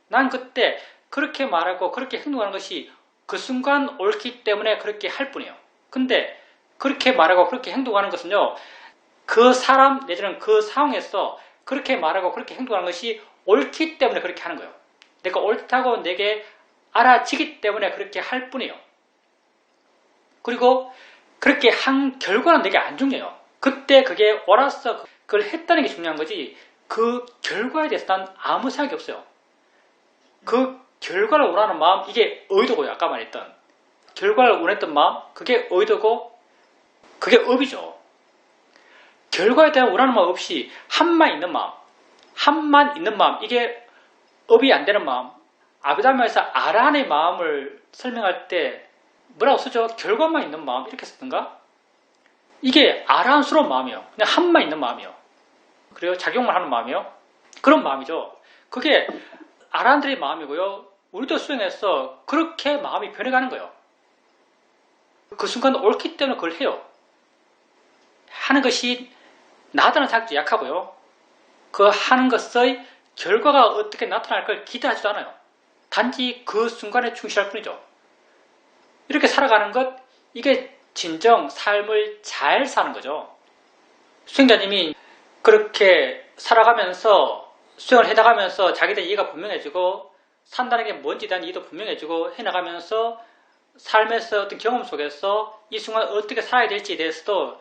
난 그때 그렇게 말하고 그렇게 행동하는 것이 그 순간 옳기 때문에 그렇게 할 뿐이에요. 근데 그렇게 말하고 그렇게 행동하는 것은요, 그 사람 내지는 그 상황에서 그렇게 말하고 그렇게 행동하는 것이 옳기 때문에 그렇게 하는 거예요. 내가 옳다고 내게 알아지기 때문에 그렇게 할 뿐이에요. 그리고 그렇게 한 결과는 내게 안 중요해요. 그때 그게 옳았어, 그걸 했다는 게 중요한 거지, 그 결과에 대해서 난 아무 생각이 없어요. 그 결과를 원하는 마음, 이게 의도고요. 아까 말했던 결과를 원했던 마음, 그게 의도고 그게 업이죠. 결과에 대한 원하는 마음 없이 한만 있는 마음, 한만 있는 마음, 이게 업이 안 되는 마음. 아비담마에서 아란의 마음을 설명할 때 뭐라고 쓰죠? 결과만 있는 마음, 이렇게 썼던가? 이게 아란스러운 마음이에요. 그냥 한만 있는 마음이에요. 그래요? 작용만 하는 마음이요? 그런 마음이죠. 그게 아란들의 마음이고요. 우리도 수행해서 그렇게 마음이 변해가는 거예요. 그 순간 옳기 때문에 그걸 해요. 하는 것이 나다는 생각도 약하고요. 그 하는 것의 결과가 어떻게 나타날 걸 기대하지도 않아요. 단지 그 순간에 충실할 뿐이죠. 이렇게 살아가는 것, 이게 진정 삶을 잘 사는 거죠. 수행자님이 그렇게 살아가면서 수행을 해나가면서 자기에 대한 이해가 분명해지고, 산다는 게 뭔지에 대한 이해도 분명해지고 해나가면서 삶에서 어떤 경험 속에서 이 순간 어떻게 살아야 될지에 대해서도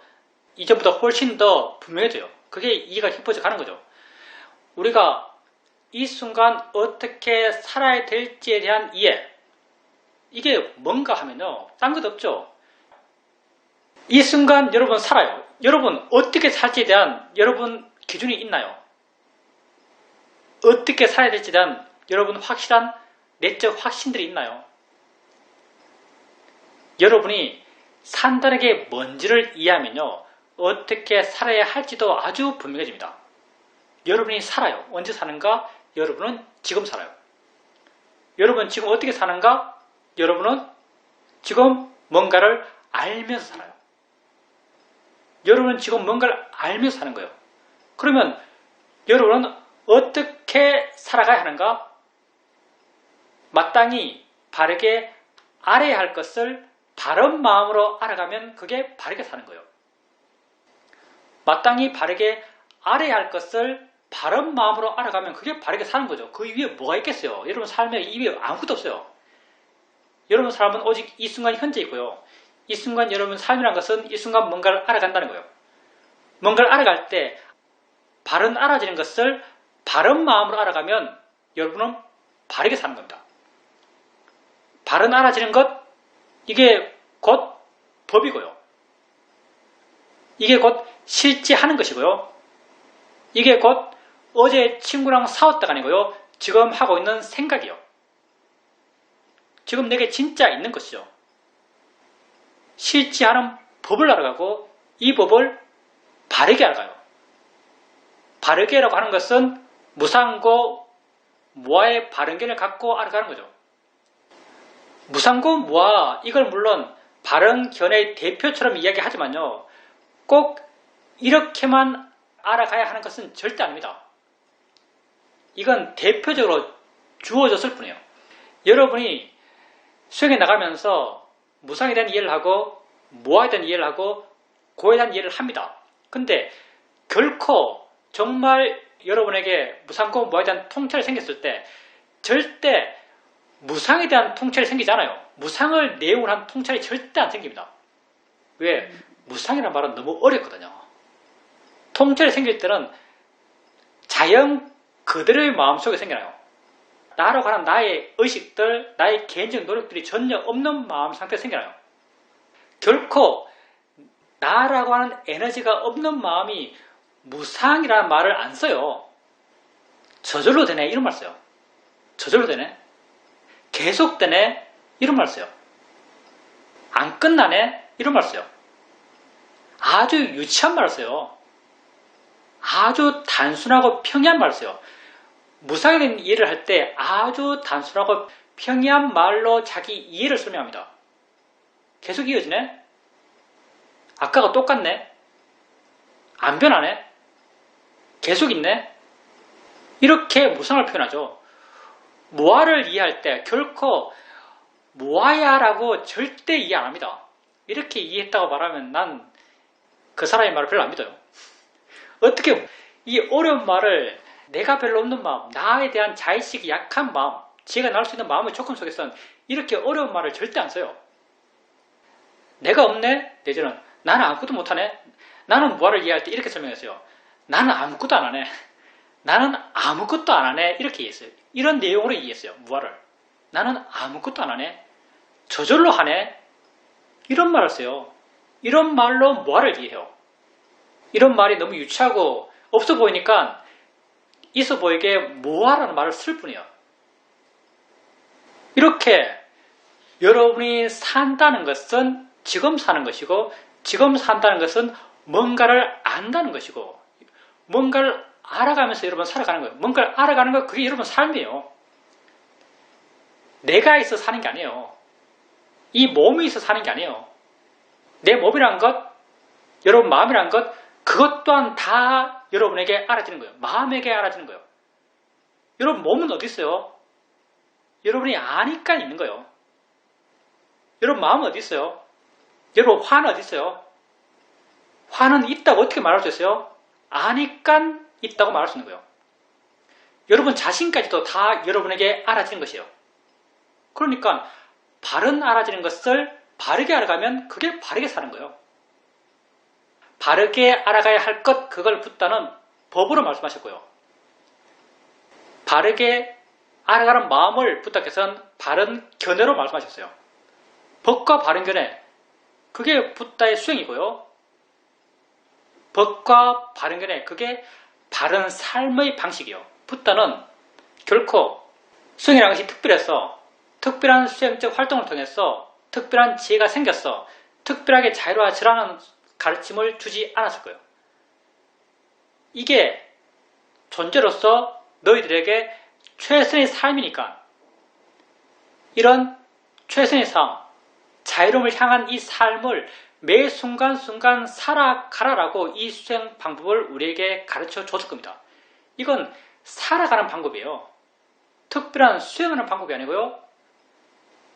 이전보다 훨씬 더 분명해져요. 그게 이해가 깊어져 가는 거죠. 우리가 이 순간 어떻게 살아야 될지에 대한 이해, 이게 뭔가 하면요, 딴 것 없죠. 이 순간 여러분 살아요. 여러분 어떻게 살지에 대한 여러분 기준이 있나요? 어떻게 살아야 될지에 대한 여러분 확실한 내적 확신들이 있나요? 여러분이 산다는 게 뭔지를 이해하면요, 어떻게 살아야 할지도 아주 분명해집니다. 여러분이 살아요. 언제 사는가? 여러분은 지금 살아요. 여러분 지금 어떻게 사는가? 여러분은 지금 뭔가를 알면서 살아요. 여러분은 지금 뭔가를 알면서 사는 거예요. 그러면 여러분은 어떻게 살아가야 하는가? 마땅히 바르게 알아야 할 것을 바른 마음으로 알아가면 그게 바르게 사는 거예요. 마땅히 바르게 알아야 할 것을 바른 마음으로 알아가면 그게 바르게 사는 거죠. 그 위에 뭐가 있겠어요? 여러분 삶에 이 위에 아무것도 없어요. 여러분 삶은 오직 이 순간 현재 있고요. 이 순간 여러분 삶이란 것은 이 순간 뭔가를 알아간다는 거예요. 뭔가를 알아갈 때 바른 알아지는 것을 바른 마음으로 알아가면 여러분은 바르게 사는 겁니다. 바른 알아지는 것, 이게 곧 법이고요. 이게 곧 실제하는 것이고요. 이게 곧 어제 친구랑 싸웠다가 아니고요. 지금 하고 있는 생각이요. 지금 내게 진짜 있는 것이죠. 실제하는 법을 알아가고 이 법을 바르게 알아가요. 바르게라고 하는 것은 무상고 무아의 바른견을 갖고 알아가는 거죠. 무상고 무아, 이걸 물론 바른견의 대표처럼 이야기하지만요, 꼭 이렇게만 알아가야 하는 것은 절대 아닙니다. 이건 대표적으로 주어졌을 뿐이에요. 여러분이 수행에 나가면서 무상에 대한 이해를 하고 무아에 대한 이해를 하고 고에 대한 이해를 합니다. 근데 결코 정말 여러분에게 무상고 무아에 대한 통찰이 생겼을 때 절대 무상에 대한 통찰이 생기지 않아요. 무상을 내용으로 한 통찰이 절대 안 생깁니다. 왜? 무상이라는 말은 너무 어렵거든요. 통찰이 생길 때는 자연 그대로의 마음속에 생겨나요. 나라고 하는 나의 의식들, 나의 개인적 노력들이 전혀 없는 마음 상태에 생겨나요. 결코 나라고 하는 에너지가 없는 마음이 무상이라는 말을 안 써요. 저절로 되네, 이런 말 써요. 저절로 되네. 계속 되네, 이런 말 써요. 안 끝나네, 이런 말 써요. 아주 유치한 말을 써요. 아주 단순하고 평이한 말을 써요. 무상에 대한 이해를 할 때 아주 단순하고 평이한 말로 자기 이해를 설명합니다. 계속 이어지네? 아까가 똑같네? 안 변하네? 계속 있네? 이렇게 무상을 표현하죠. 무아를 이해할 때 결코 무아야라고 절대 이해 안 합니다. 이렇게 이해했다고 말하면 난 그 사람의 말을 별로 안 믿어요. 어떻게 이 어려운 말을 내가 별로 없는 마음, 나에 대한 자의식이 약한 마음, 지혜가 나올 수 있는 마음의 조건 속에서는 이렇게 어려운 말을 절대 안 써요. 내가 없네? 내지는 나는 아무것도 못하네? 나는 무아를 이해할 때 이렇게 설명했어요. 나는 아무것도 안 하네. 나는 아무것도 안 하네. 이렇게 이해했어요. 이런 내용으로 이해했어요. 무아를. 나는 아무것도 안 하네. 저절로 하네. 이런 말을 써요. 이런 말로 무아를 이해해요. 이런 말이 너무 유치하고 없어 보이니까 있어 보이게 무아라는 말을 쓸 뿐이에요. 이렇게 여러분이 산다는 것은 지금 사는 것이고, 지금 산다는 것은 뭔가를 안다는 것이고, 뭔가를 알아가면서 여러분 살아가는 거예요. 뭔가를 알아가는 거, 그게 여러분 삶이에요. 내가 있어 사는 게 아니에요. 이 몸이 있어 사는 게 아니에요. 내 몸이란 것, 여러분 마음이란 것, 그것 또한 다 여러분에게 알아지는 거예요. 마음에게 알아지는 거예요. 여러분 몸은 어디 있어요? 여러분이 아니까 있는 거예요. 여러분 마음은 어디 있어요? 여러분 화는 어디 있어요? 화는 있다고 어떻게 말할 수 있어요? 아니까 있다고 말할 수 있는 거예요. 여러분 자신까지도 다 여러분에게 알아지는 것이에요. 그러니까 바른 알아지는 것을 바르게 알아가면 그게 바르게 사는 거예요. 바르게 알아가야 할 것, 그걸 붓다는 법으로 말씀하셨고요. 바르게 알아가는 마음을 부탁해서는 바른 견해로 말씀하셨어요. 법과 바른 견해, 그게 붓다의 수행이고요. 법과 바른 견해, 그게 바른 삶의 방식이요. 붓다는 결코 수행이라는 것이 특별해서 특별한 수행적 활동을 통해서 특별한 지혜가 생겼어, 특별하게 자유로워지라는 가르침을 주지 않았을 거예요. 이게 존재로서 너희들에게 최선의 삶이니까 이런 최선의 삶, 자유로움을 향한 이 삶을 매 순간순간 살아가라라고 이 수행 방법을 우리에게 가르쳐 줬을 겁니다. 이건 살아가는 방법이에요. 특별한 수행하는 방법이 아니고요.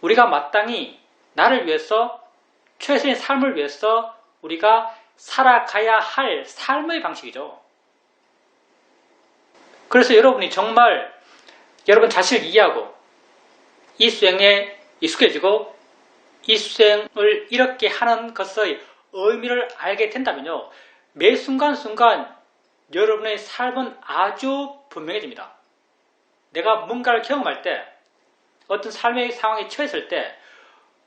우리가 마땅히 나를 위해서 최선의 삶을 위해서 우리가 살아가야 할 삶의 방식이죠. 그래서 여러분이 정말 여러분 자신을 이해하고 이 수행에 익숙해지고 이 수행을 이렇게 하는 것의 의미를 알게 된다면요, 매 순간순간 여러분의 삶은 아주 분명해집니다. 내가 뭔가를 경험할 때, 어떤 삶의 상황에 처했을 때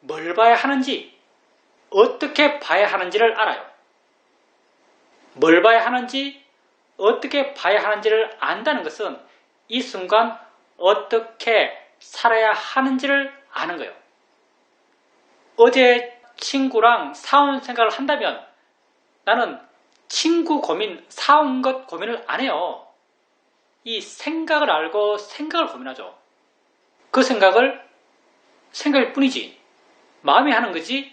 뭘 봐야 하는지, 어떻게 봐야 하는지를 알아요. 뭘 봐야 하는지, 어떻게 봐야 하는지를 안다는 것은 이 순간 어떻게 살아야 하는지를 아는 거예요. 어제 친구랑 사온 생각을 한다면 나는 친구 고민, 사온 것 고민을 안 해요. 이 생각을 알고 생각을 고민하죠. 그 생각일 뿐이지, 마음이 하는 거지,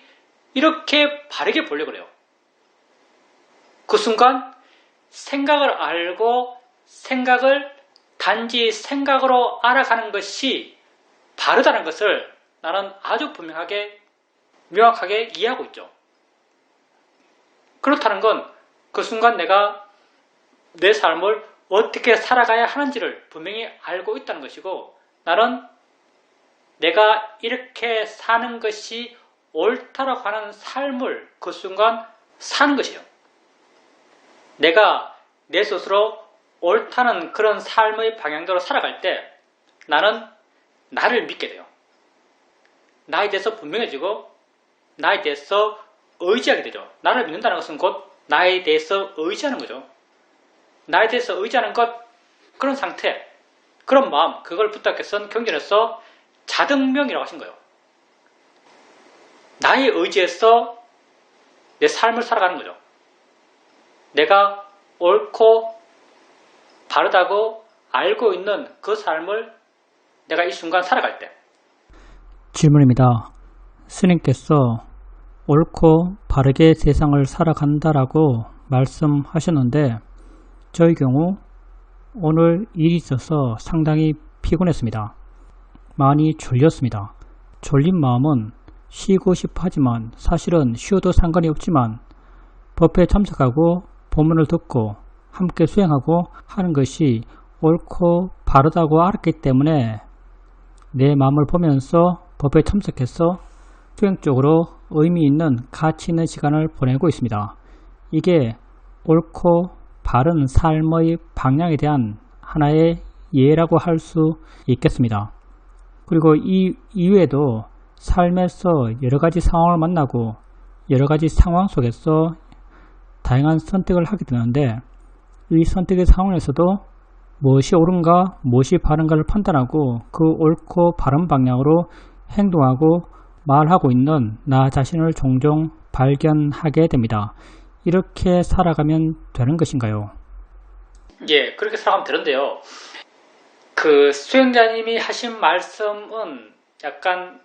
이렇게 바르게 보려고 그래요. 그 순간 생각을 알고 생각을 단지 생각으로 알아가는 것이 바르다는 것을 나는 아주 분명하게, 명확하게 이해하고 있죠. 그렇다는 건 그 순간 내가 내 삶을 어떻게 살아가야 하는지를 분명히 알고 있다는 것이고, 나는 내가 이렇게 사는 것이 옳다라고 하는 삶을 그 순간 사는 것이에요. 내가 내 스스로 옳다는 그런 삶의 방향대로 살아갈 때 나는 나를 믿게 돼요. 나에 대해서 분명해지고 나에 대해서 의지하게 되죠. 나를 믿는다는 것은 곧 나에 대해서 의지하는 거죠. 나에 대해서 의지하는 것, 그런 상태, 그런 마음, 그걸 부탁해서 경전에서 자등명이라고 하신 거예요. 나의 의지에서 내 삶을 살아가는 거죠. 내가 옳고 바르다고 알고 있는 그 삶을 내가 이 순간 살아갈 때. 질문입니다. 스님께서 옳고 바르게 세상을 살아간다라고 말씀하셨는데, 저의 경우 오늘 일이 있어서 상당히 피곤했습니다. 많이 졸렸습니다. 졸린 마음은 쉬고 싶어 하지만 사실은 쉬어도 상관이 없지만 법회에 참석하고 법문을 듣고 함께 수행하고 하는 것이 옳고 바르다고 알았기 때문에 내 마음을 보면서 법회에 참석해서 수행적으로 의미 있는 가치 있는 시간을 보내고 있습니다. 이게 옳고 바른 삶의 방향에 대한 하나의 예라고 할 수 있겠습니다. 그리고 이 이외에도 삶에서 여러가지 상황을 만나고 여러가지 상황 속에서 다양한 선택을 하게 되는데, 이 선택의 상황에서도 무엇이 옳은가 무엇이 바른가를 판단하고 그 옳고 바른 방향으로 행동하고 말하고 있는 나 자신을 종종 발견하게 됩니다. 이렇게 살아가면 되는 것인가요? 예, 그렇게 살아가면 되는데요. 그 수행자님이 하신 말씀은 약간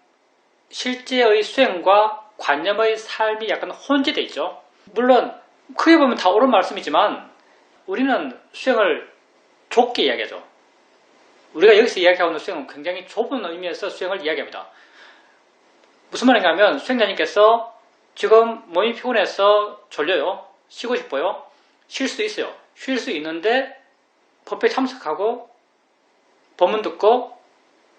실제의 수행과 관념의 삶이 약간 혼재되어 있죠. 물론 크게 보면 다 옳은 말씀이지만 우리는 수행을 좁게 이야기하죠. 우리가 여기서 이야기하고 있는 수행은 굉장히 좁은 의미에서 수행을 이야기합니다. 무슨 말인가 하면, 수행자님께서 지금 몸이 피곤해서 졸려요. 쉬고 싶어요. 쉴 수 있어요. 쉴 수 있는데 법회에 참석하고 법문 듣고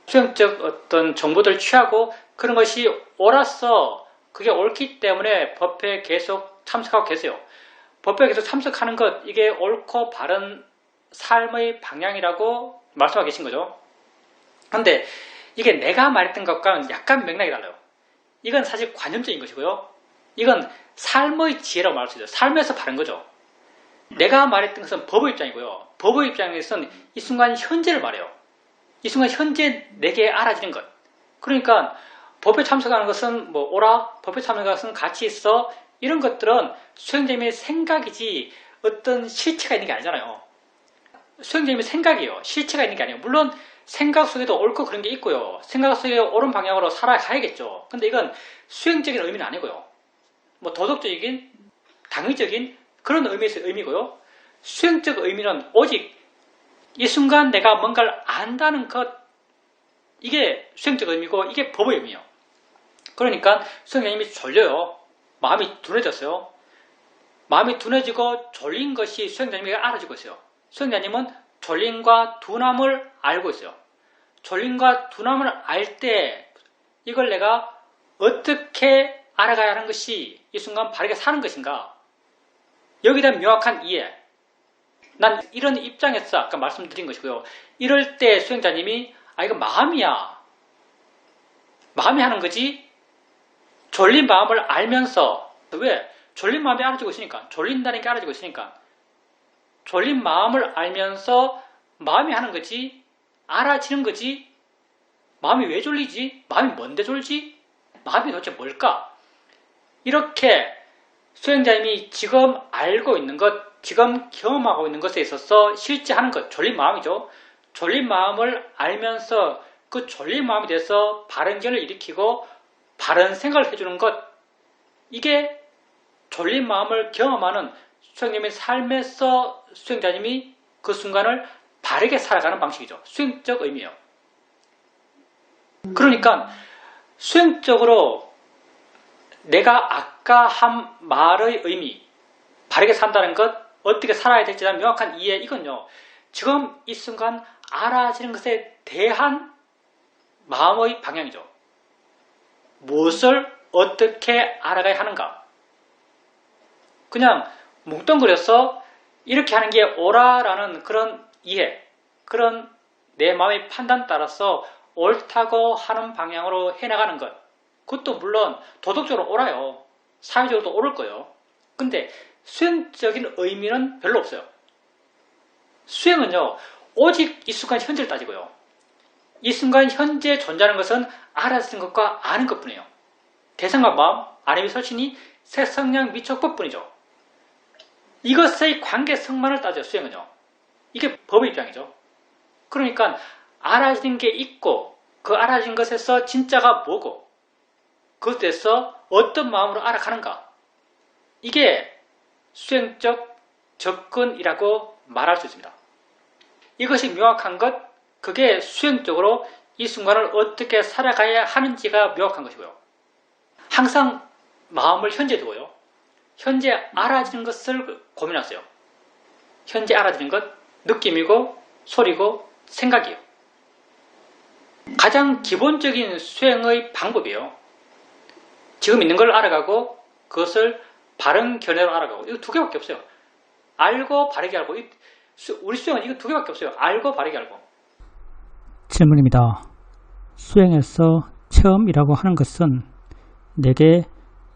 수행적 어떤 정보들을 취하고 그런 것이 옳아서 그게 옳기 때문에 법회에 계속 참석하고 계세요. 법회에 계속 참석하는 것, 이게 옳고 바른 삶의 방향이라고 말씀하고 계신 거죠. 그런데 이게 내가 말했던 것과는 약간 맥락이 달라요. 이건 사실 관념적인 것이고요. 이건 삶의 지혜라고 말할 수 있어요. 삶에서 바른 거죠. 내가 말했던 것은 법의 입장이고요. 법의 입장에서는 이 순간 현재를 말해요. 이 순간 현재 내게 알아지는 것. 그러니까 법에 참석하는 것은 뭐 오라, 법에 참석하는 것은 같이 있어. 이런 것들은 수행자님의 생각이지 어떤 실체가 있는 게 아니잖아요. 수행자님의 생각이에요. 실체가 있는 게 아니에요. 물론 생각 속에도 옳고 그런 게 있고요. 생각 속에 옳은 방향으로 살아가야겠죠. 근데 이건 수행적인 의미는 아니고요. 뭐 도덕적인, 당위적인 그런 의미에서 의미고요. 수행적 의미는 오직 이 순간 내가 뭔가를 안다는 것, 이게 수행적 의미고 이게 법의 의미예요. 그러니까 수행자님이 졸려요. 마음이 둔해졌어요. 마음이 둔해지고 졸린 것이 수행자님에게 알아지고 있어요. 수행자님은 졸림과 둔함을 알고 있어요. 졸림과 둔함을 알 때 이걸 내가 어떻게 알아가야 하는 것이 이 순간 바르게 사는 것인가? 여기에 대한 명확한 이해. 난 이런 입장에서 아까 말씀드린 것이고요. 이럴 때 수행자님이 이거 마음이야. 마음이 하는 거지. 졸린 마음을 알면서 왜? 졸린 마음이 알아지고 있으니까. 졸린다는 게 알아지고 있으니까. 졸린 마음을 알면서 마음이 하는 거지. 알아지는 거지. 마음이 왜 졸리지? 마음이 뭔데 졸지? 마음이 도대체 뭘까? 이렇게 수행자님이 지금 알고 있는 것, 지금 경험하고 있는 것에 있어서 실제 하는 것, 졸린 마음이죠. 졸린 마음을 알면서 그 졸린 마음에 대해서 바른 견을 일으키고 바른 생각을 해주는 것, 이게 졸린 마음을 경험하는 수행자님의 삶에서 수행자님이 그 순간을 바르게 살아가는 방식이죠. 수행적 의미예요. 그러니까 수행적으로 내가 아까 한 말의 의미, 바르게 산다는 것, 어떻게 살아야 될지에 대한 명확한 이해, 이건요. 지금 이 순간 알아지는 것에 대한 마음의 방향이죠. 무엇을 어떻게 알아가야 하는가. 그냥 뭉뚱그려서 이렇게 하는 게 옳아라는 그런 이해, 그런 내 마음의 판단 따라서 옳다고 하는 방향으로 해나가는 것. 그것도 물론 도덕적으로 옳아요. 사회적으로도 옳을 거예요. 근데 수행적인 의미는 별로 없어요. 수행은요, 오직 이 순간 현재를 따지고요. 이 순간 현재 존재하는 것은 알아듣는 것과 아는 것뿐이에요. 대상과 마음, 아니면 설신이 색성량 미촉법뿐이죠. 이것의 관계성만을 따져요, 수행은요. 이게 법의 입장이죠. 그러니까 알아지는 게 있고 그 알아진 것에서 진짜가 뭐고 그것에서 어떤 마음으로 알아가는가. 이게 수행적 접근이라고 말할 수 있습니다. 이것이 명확한 것, 그게 수행적으로 이 순간을 어떻게 살아가야 하는지가 명확한 것이고요. 항상 마음을 현재 두고요. 현재 알아지는 것을 고민하세요. 현재 알아지는 것, 느낌이고 소리고 생각이에요. 가장 기본적인 수행의 방법이에요. 지금 있는 걸 알아가고 그것을 바른 견해로 알아가고, 이거 두 개밖에 없어요. 알고 바르게 알고. 우리 수행은 이거 두 개밖에 없어요. 알고 바르게 알고. 질문입니다. 수행에서 체험이라고 하는 것은 내게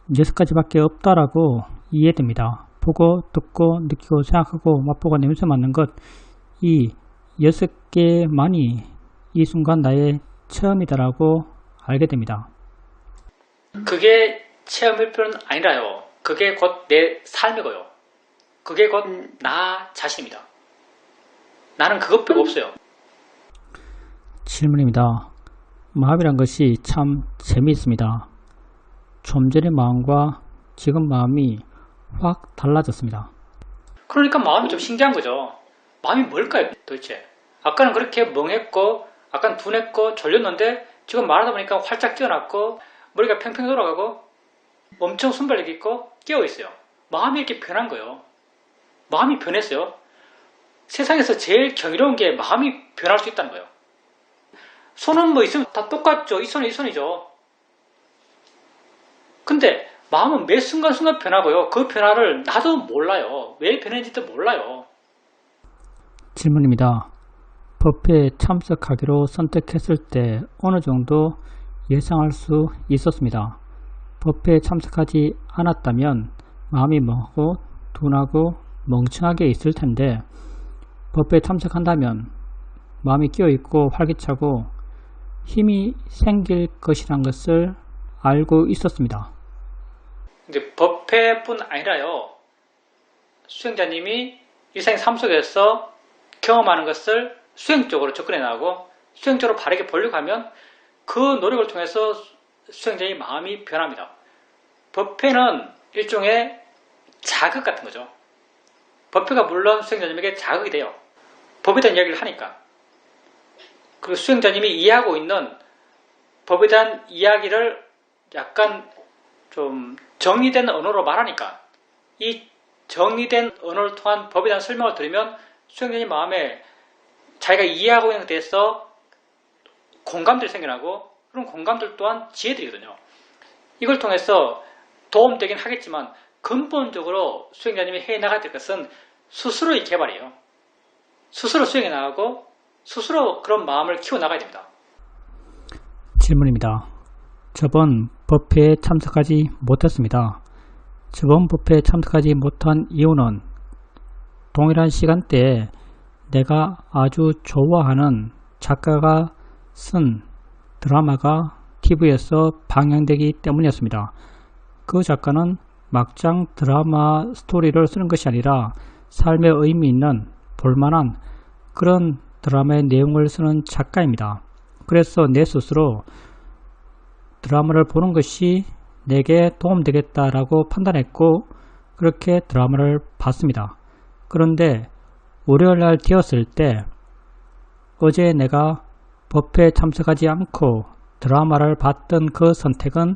6가지밖에 없다라고 이해됩니다. 보고, 듣고, 느끼고, 생각하고, 맛보고, 냄새 맡는 것, 이 6개만이 이 순간 나의 체험이다라고 알게 됩니다. 그게 체험일 뿐 아니라요. 그게 곧 내 삶이고요. 그게 곧 나 자신입니다. 나는 그것 빼고 없어요. 질문입니다. 마음이란 것이 참 재미있습니다. 좀 전의 마음과 지금 마음이 확 달라졌습니다. 그러니까 마음이 좀 신기한 거죠. 마음이 뭘까요 도대체? 아까는 그렇게 멍했고 아까는 둔했고 졸렸는데 지금 말하다 보니까 활짝 뛰어났고 머리가 팽팽 돌아가고 엄청 순발력 있고 깨어있어요. 마음이 이렇게 변한 거예요. 마음이 변했어요. 세상에서 제일 경이로운 게 마음이 변할 수 있다는 거예요. 손은 뭐 있으면 다 똑같죠. 이 손은 이 손이죠. 근데 마음은 매 순간순간 변하고요. 그 변화를 나도 몰라요. 왜 변했는지도 몰라요. 질문입니다. 법회에 참석하기로 선택했을 때 어느 정도 예상할 수 있었습니다. 법회에 참석하지 않았다면 마음이 멍하고 둔하고 멍청하게 있을 텐데 법회에 참석한다면 마음이 끼어있고 활기차고 힘이 생길 것이란 것을 알고 있었습니다. 이제 법회뿐 아니라요, 수행자님이 일상의 삶 속에서 경험하는 것을 수행적으로 접근해 나가고 수행적으로 바르게 보려고 하면 그 노력을 통해서 수행자의 마음이 변합니다. 법회는 일종의 자극 같은 거죠. 법회가 물론 수행자님에게 자극이 돼요. 법에 대한 이야기를 하니까. 그리고 수행자님이 이해하고 있는 법에 대한 이야기를 약간 좀 정의된 언어로 말하니까 이 정의된 언어를 통한 법에 대한 설명을 들으면 수행자님 마음에 자기가 이해하고 있는 것에 대해서 공감들이 생겨나고 그런 공감들 또한 지혜들이거든요. 이걸 통해서 도움되긴 하겠지만 근본적으로 수행자님이 해나가야 될 것은 스스로의 개발이에요. 스스로 수행해 나가고 스스로 그런 마음을 키워나가야 됩니다. 질문입니다. 저번 법회에 참석하지 못했습니다. 저번 법회에 참석하지 못한 이유는 동일한 시간대에 내가 아주 좋아하는 작가가 쓴 드라마가 TV에서 방영되기 때문이었습니다. 그 작가는 막장 드라마 스토리를 쓰는 것이 아니라 삶의 의미 있는 볼만한 그런 드라마의 내용을 쓰는 작가입니다. 그래서 내 스스로 드라마를 보는 것이 내게 도움되겠다라고 판단했고 그렇게 드라마를 봤습니다. 그런데 월요일날 되었을 때 어제 내가 법회에 참석하지 않고 드라마를 봤던 그 선택은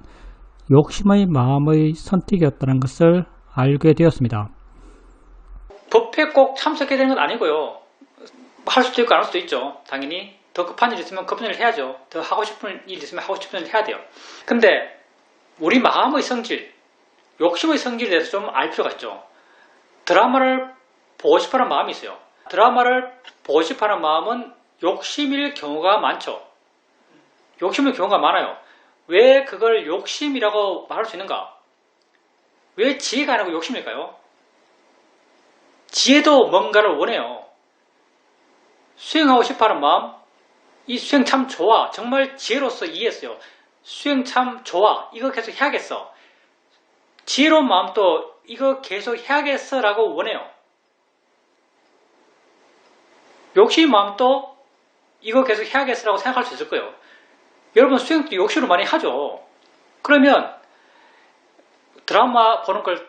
욕심의 마음의 선택이었다는 것을 알게 되었습니다. 법회에 꼭 참석해야 되는 건 아니고요. 할 수도 있고 안 할 수도 있죠. 당연히 더 급한 일이 있으면 급한 일을 해야죠. 더 하고 싶은 일이 있으면 하고 싶은 일을 해야 돼요. 근데 우리 마음의 성질, 욕심의 성질에 대해서 좀 알 필요가 있죠. 드라마를 보고 싶어하는 마음이 있어요. 드라마를 보고 싶어하는 마음은 욕심일 경우가 많죠. 욕심일 경우가 많아요. 왜 그걸 욕심이라고 말할 수 있는가? 왜 지혜가 아니고 욕심일까요? 지혜도 뭔가를 원해요. 수행하고 싶어하는 마음, 이 수행 참 좋아. 정말 지혜로서 이해했어요. 수행 참 좋아. 이거 계속 해야겠어. 지혜로운 마음도 이거 계속 해야겠어 라고 원해요. 욕심의 마음도 이거 계속 해야겠어 라고 생각할 수 있을 거예요. 여러분 수행도 욕심으로 많이 하죠. 그러면 드라마 보는 걸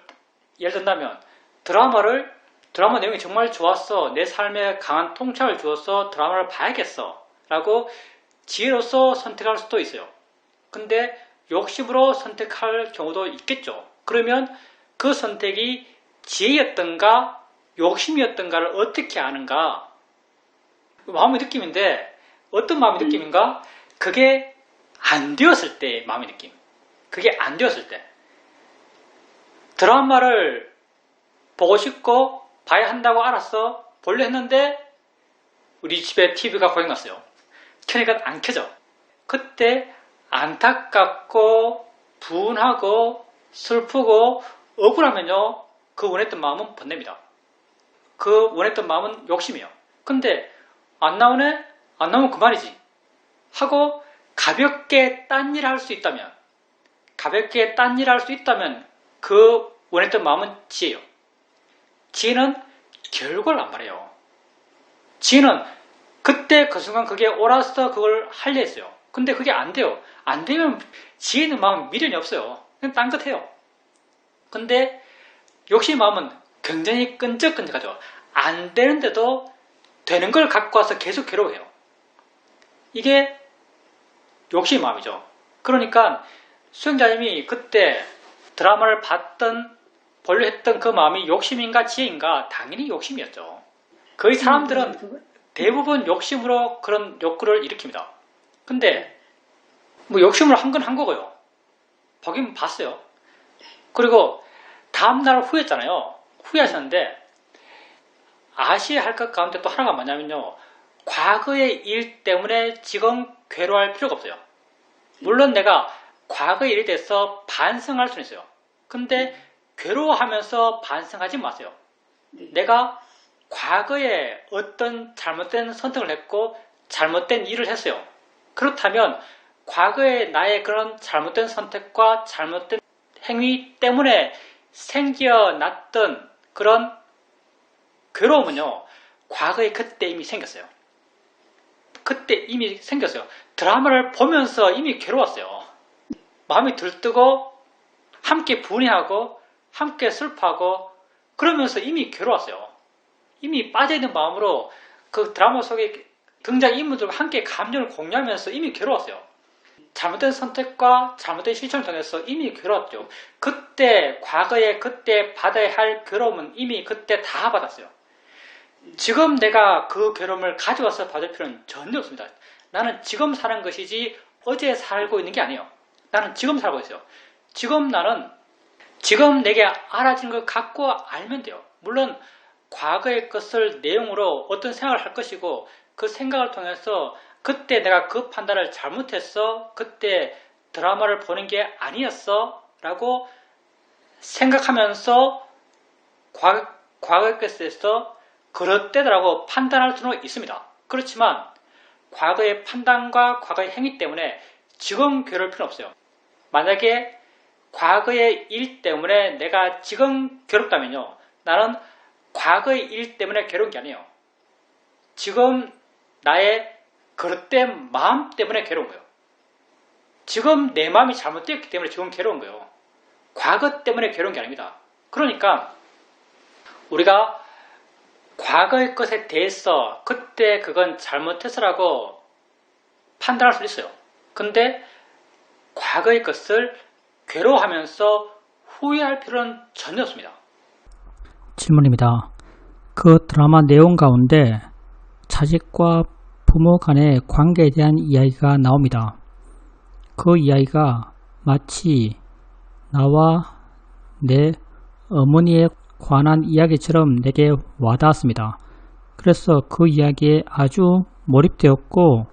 예를 든다면 드라마 내용이 정말 좋았어. 내 삶에 강한 통찰을 주어서 드라마를 봐야겠어 라고 지혜로서 선택할 수도 있어요. 근데 욕심으로 선택할 경우도 있겠죠. 그러면 그 선택이 지혜였던가 욕심이었던가를 어떻게 아는가? 마음의 느낌인데 어떤 마음의 느낌인가? 그게 안 되었을 때의 마음의 느낌. 그게 안 되었을 때. 드라마를 보고 싶고 봐야 한다고 알았어. 보려 했는데 우리 집에 TV가 고장났어요. 켜니까 안 켜져. 그때 안타깝고 분하고 슬프고 억울하면요. 그 원했던 마음은 번뇌입니다. 그 원했던 마음은 욕심이에요. 근데 안 나오네? 안 나오면 그만이지. 하고 가볍게 딴 일 할 수 있다면 그 원했던 마음은 지혜예요. 지혜는 결과를 안 바래요. 지혜는 그때 그 순간 그게 옳아서 그걸 하려 했어요. 근데 그게 안 돼요. 안 되면 지혜는 마음은 미련이 없어요. 그냥 딴 것 해요. 근데 욕심의 마음은 굉장히 끈적끈적하죠. 안 되는데도 되는 걸 갖고 와서 계속 괴로워해요. 이게 욕심의 마음이죠. 그러니까 수행자님이 그때 드라마를 보려 했던 그 마음이 욕심인가 지혜인가? 당연히 욕심이었죠. 거의 사람들은 대부분 욕심으로 그런 욕구를 일으킵니다. 근데 뭐 욕심으로 한 건 한 거고요. 보긴 봤어요. 그리고 다음날 후회했잖아요. 후회하셨는데 아셔야 할 것 가운데 또 하나가 뭐냐면요. 과거의 일 때문에 지금 괴로워할 필요가 없어요. 물론 내가 과거의 일에 대해서 반성할 수는 있어요. 근데 괴로워하면서 반성하지 마세요. 내가 과거에 어떤 잘못된 선택을 했고 잘못된 일을 했어요. 그렇다면 과거에 나의 그런 잘못된 선택과 잘못된 행위 때문에 생겨났던 그런 괴로움은요, 과거에 그때 이미 생겼어요. 그때 이미 생겼어요. 드라마를 보면서 이미 괴로웠어요. 마음이 들뜨고 함께 분해하고 함께 슬퍼하고 그러면서 이미 괴로웠어요. 이미 빠져있는 마음으로 그 드라마 속에 등장인물들과 함께 감정을 공유하면서 이미 괴로웠어요. 잘못된 선택과 잘못된 실천을 통해서 이미 괴로웠죠. 그때 과거에 그때 받아야 할 괴로움은 이미 그때 다 받았어요. 지금 내가 그 괴로움을 가져와서 받을 필요는 전혀 없습니다. 나는 지금 사는 것이지 어제 살고 있는 게 아니에요. 나는 지금 살고 있어요. 지금 내게 알아진 걸 갖고 알면 돼요. 물론 과거의 것을 내용으로 어떤 생각을 할 것이고 그 생각을 통해서 그때 내가 그 판단을 잘못했어, 그때 드라마를 보는 게 아니었어 라고 생각하면서 과거의 것에 대해서 그렇대더라고 판단할 수는 있습니다. 그렇지만 과거의 판단과 과거의 행위 때문에 지금 괴로울 필요는 없어요. 만약에 과거의 일 때문에 내가 지금 괴롭다면요, 나는 과거의 일 때문에 괴로운 게 아니에요. 지금 나의 그릇된 마음 때문에 괴로운 거예요. 지금 내 마음이 잘못되었기 때문에 지금 괴로운 거예요. 과거 때문에 괴로운 게 아닙니다. 그러니까 우리가 과거의 것에 대해서 그때 그건 잘못해서라고 판단할 수 있어요. 근데 과거의 것을 괴로워하면서 후회할 필요는 전혀 없습니다. 질문입니다. 그 드라마 내용 가운데 자식과 부모 간의 관계에 대한 이야기가 나옵니다. 그 이야기가 마치 나와 내 어머니에 관한 이야기처럼 내게 와닿았습니다. 그래서 그 이야기에 아주 몰입되었고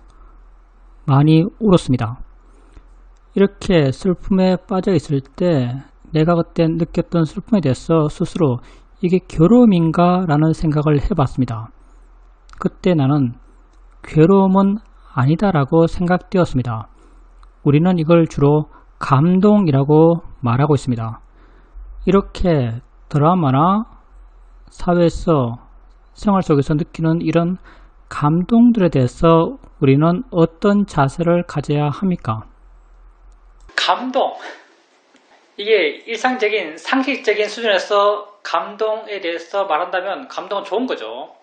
많이 울었습니다. 이렇게 슬픔에 빠져 있을 때 내가 그때 느꼈던 슬픔에 대해서 스스로 이게 괴로움인가 라는 생각을 해봤습니다. 그때 나는 괴로움은 아니다라고 생각되었습니다. 우리는 이걸 주로 감동이라고 말하고 있습니다. 이렇게 드라마나 사회에서 생활 속에서 느끼는 이런 감동들에 대해서 우리는 어떤 자세를 가져야 합니까? 감동. 이게 일상적인 상식적인 수준에서 감동에 대해서 말한다면 감동은 좋은 거죠.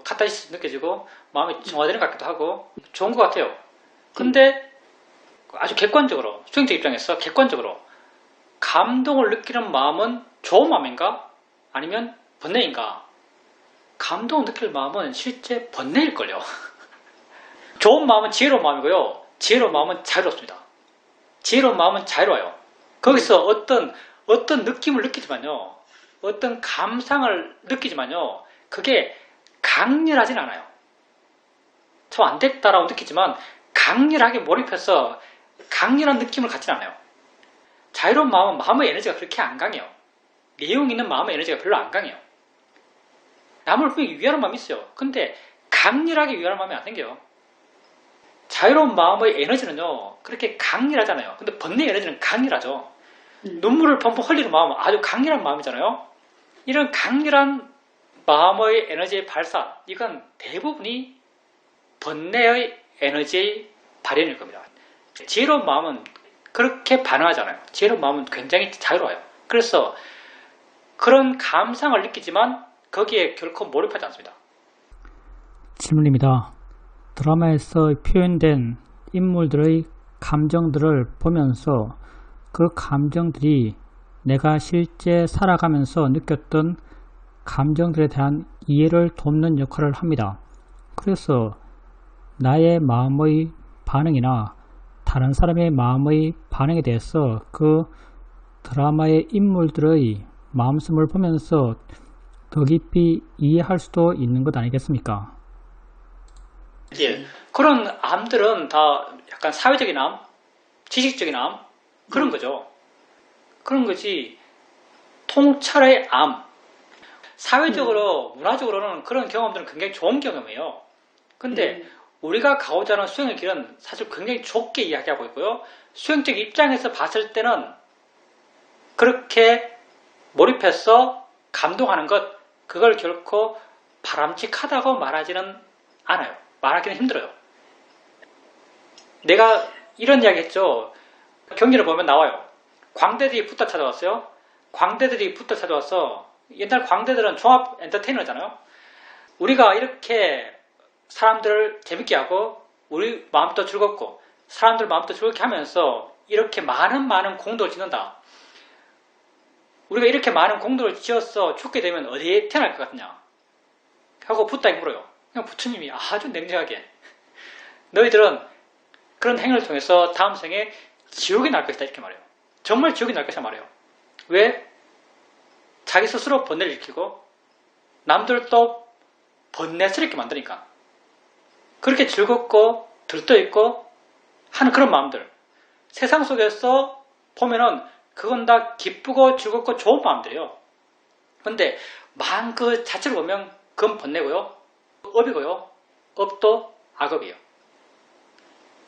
카타르시스 느껴지고 마음이 정화되는 것 같기도 하고 좋은 것 같아요. 근데 아주 객관적으로, 수행적 입장에서 객관적으로 감동을 느끼는 마음은 좋은 마음인가? 아니면 번뇌인가? 감동을 느낄 마음은 실제 번뇌일걸요. 좋은 마음은 지혜로운 마음이고요. 지혜로운 마음은 자유롭습니다. 지혜로운 마음은 자유로워요. 거기서 어떤 느낌을 느끼지만요. 어떤 감상을 느끼지만요. 그게 강렬하진 않아요. 참 안 됐다라고 느끼지만 강렬하게 몰입해서 강렬한 느낌을 갖진 않아요. 자유로운 마음은 마음의 에너지가 그렇게 안 강해요. 내용 있는 마음의 에너지가 별로 안 강해요. 남을 분명히 위하는 마음이 있어요. 근데 강렬하게 위하는 마음이 안 생겨요. 자유로운 마음의 에너지는요, 그렇게 강렬하잖아요. 근데 번뇌의 에너지는 강렬하죠. 눈물을 펑펑 흘리는 마음은 아주 강렬한 마음이잖아요. 이런 강렬한 마음의 에너지의 발산, 이건 대부분이 번뇌의 에너지의 발현일 겁니다. 지혜로운 마음은 그렇게 반응하잖아요. 지혜로운 마음은 굉장히 자유로워요. 그래서 그런 감상을 느끼지만 거기에 결코 몰입하지 않습니다. 질문입니다. 드라마에서 표현된 인물들의 감정들을 보면서 그 감정들이 내가 실제 살아가면서 느꼈던 감정들에 대한 이해를 돕는 역할을 합니다. 그래서 나의 마음의 반응이나 다른 사람의 마음의 반응에 대해서 그 드라마의 인물들의 마음씀을 보면서 더 깊이 이해할 수도 있는 것 아니겠습니까? 예. 그런 암들은 다 약간 사회적인 암, 지식적인 암, 그런 거죠. 그런 거지. 통찰의 암. 사회적으로, 문화적으로는 그런 경험들은 굉장히 좋은 경험이에요. 근데 우리가 가고자 하는 수행의 길은 사실 굉장히 좁게 이야기하고 있고요. 수행적 입장에서 봤을 때는 그렇게 몰입해서 감동하는 것, 그걸 결코 바람직하다고 말하지는 않아요. 말하기는 힘들어요. 내가 이런 이야기 했죠. 경기를 보면 나와요. 광대들이 붙어 찾아왔어요. 광대들이 붙어 찾아와서 옛날 광대들은 종합 엔터테이너잖아요. 우리가 이렇게 사람들을 재밌게 하고 우리 마음도 즐겁고 사람들 마음도 즐겁게 하면서 이렇게 많은 공덕을 짓는다. 우리가 이렇게 많은 공덕을 지어서 죽게 되면 어디에 태어날 것 같냐 하고 붓다에게 물어요. 그냥 부처님이 아주 냉정하게 너희들은 그런 행위를 통해서 다음 생에 지옥에 날 것이다 이렇게 말해요. 정말 지옥에 날 것이다 말해요. 왜? 자기 스스로 번뇌를 일으키고 남들도 번뇌스럽게 만드니까. 그렇게 즐겁고 들떠있고 하는 그런 마음들. 세상 속에서 보면은 그건 다 기쁘고 즐겁고 좋은 마음들이에요. 근데 마음 그 자체를 보면 그건 번뇌고요. 업이고요. 업도 악업이에요.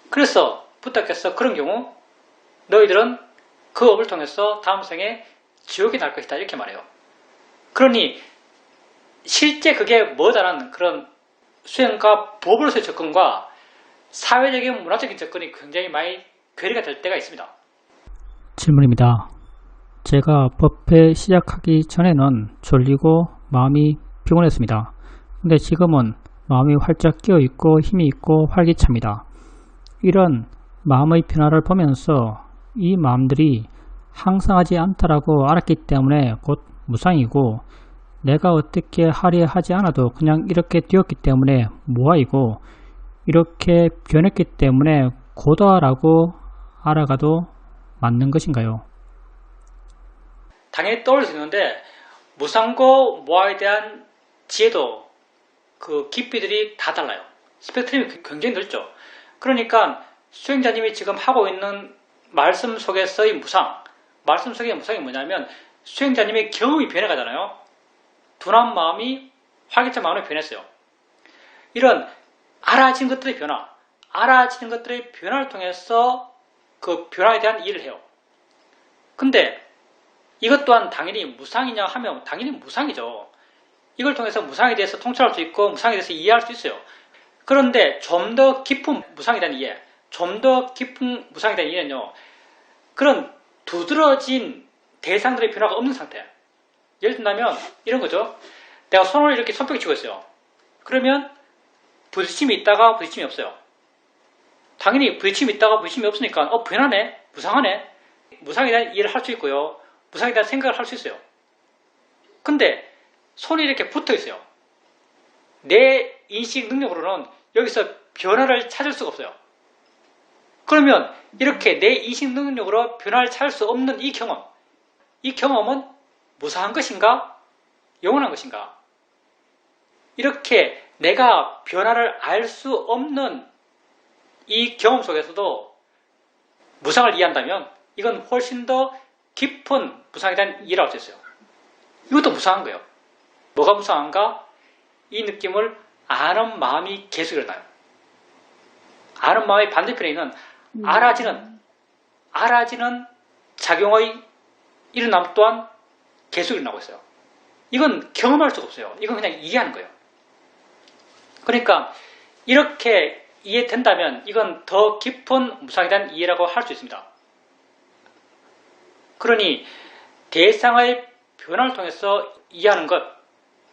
그래서 부탁해서 그런 경우 너희들은 그 업을 통해서 다음 생에 지옥에 날 것이다 이렇게 말해요. 그러니 실제 그게 뭐다라는 그런 수행과 법으로서의 접근과 사회적인 문화적인 접근이 굉장히 많이 괴리가 될 때가 있습니다. 질문입니다. 제가 법회 시작하기 전에는 졸리고 마음이 피곤했습니다. 근데 지금은 마음이 활짝 끼어있고 힘이 있고 활기찹니다. 이런 마음의 변화를 보면서 이 마음들이 항상하지 않다라고 알았기 때문에 곧 무상이고 내가 어떻게 하려 하지 않아도 그냥 이렇게 되었기 때문에 무아이고 이렇게 변했기 때문에 고다라고 알아가도 맞는 것인가요? 당연히 떠올 수 있는데 무상고 무아에 대한 지혜도 그 깊이들이 다 달라요. 스펙트럼이 굉장히 넓죠. 그러니까 수행자님이 지금 하고 있는 말씀 속에서의 무상, 말씀 속의 무상이 뭐냐면 수행자님의 경험이 변해가잖아요. 둔한 마음이 활기찬 마음으로 변했어요. 이런 알아지는 것들의 변화, 알아지는 것들의 변화를 통해서 그 변화에 대한 이해를 해요. 근데 이것 또한 당연히 무상이냐 하면 당연히 무상이죠. 이걸 통해서 무상에 대해서 통찰할 수 있고 무상에 대해서 이해할 수 있어요. 그런데 좀 더 깊은 무상에 대한 이해, 좀 더 깊은 무상에 대한 이해는요. 그런 두드러진 대상들의 변화가 없는 상태. 예를 든다면 이런 거죠. 내가 손을 이렇게 손뼉에 쥐고 있어요. 그러면 부딪힘이 있다가 부딪힘이 없어요. 당연히 부딪힘이 있다가 부딪힘이 없으니까 변하네, 무상하네. 무상에 대한 이해를 할 수 있고요. 무상에 대한 생각을 할 수 있어요. 근데 손이 이렇게 붙어 있어요. 내 인식 능력으로는 여기서 변화를 찾을 수가 없어요. 그러면 이렇게 내 인식 능력으로 변화를 찾을 수 없는 이 경험은 무상한 것인가? 영원한 것인가? 이렇게 내가 변화를 알 수 없는 이 경험 속에서도 무상을 이해한다면 이건 훨씬 더 깊은 무상에 대한 이해를 할 수 있어요. 이것도 무상한 거예요. 뭐가 무상한가? 이 느낌을 아는 마음이 계속 일어나요. 아는 마음의 반대편에 있는 알아지는 작용의 일어남 또한 계속 일어나고 있어요. 이건 경험할 수가 없어요. 이건 그냥 이해하는 거예요. 그러니까 이렇게 이해된다면 이건 더 깊은 무상에 대한 이해라고 할 수 있습니다. 그러니 대상의 변화를 통해서 이해하는 것,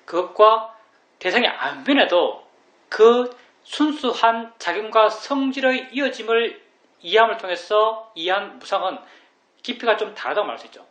그것과 대상이 안 변해도 그 순수한 작용과 성질의 이어짐을 이해함을 통해서 이해한 무상은 깊이가 좀 다르다고 말할 수 있죠.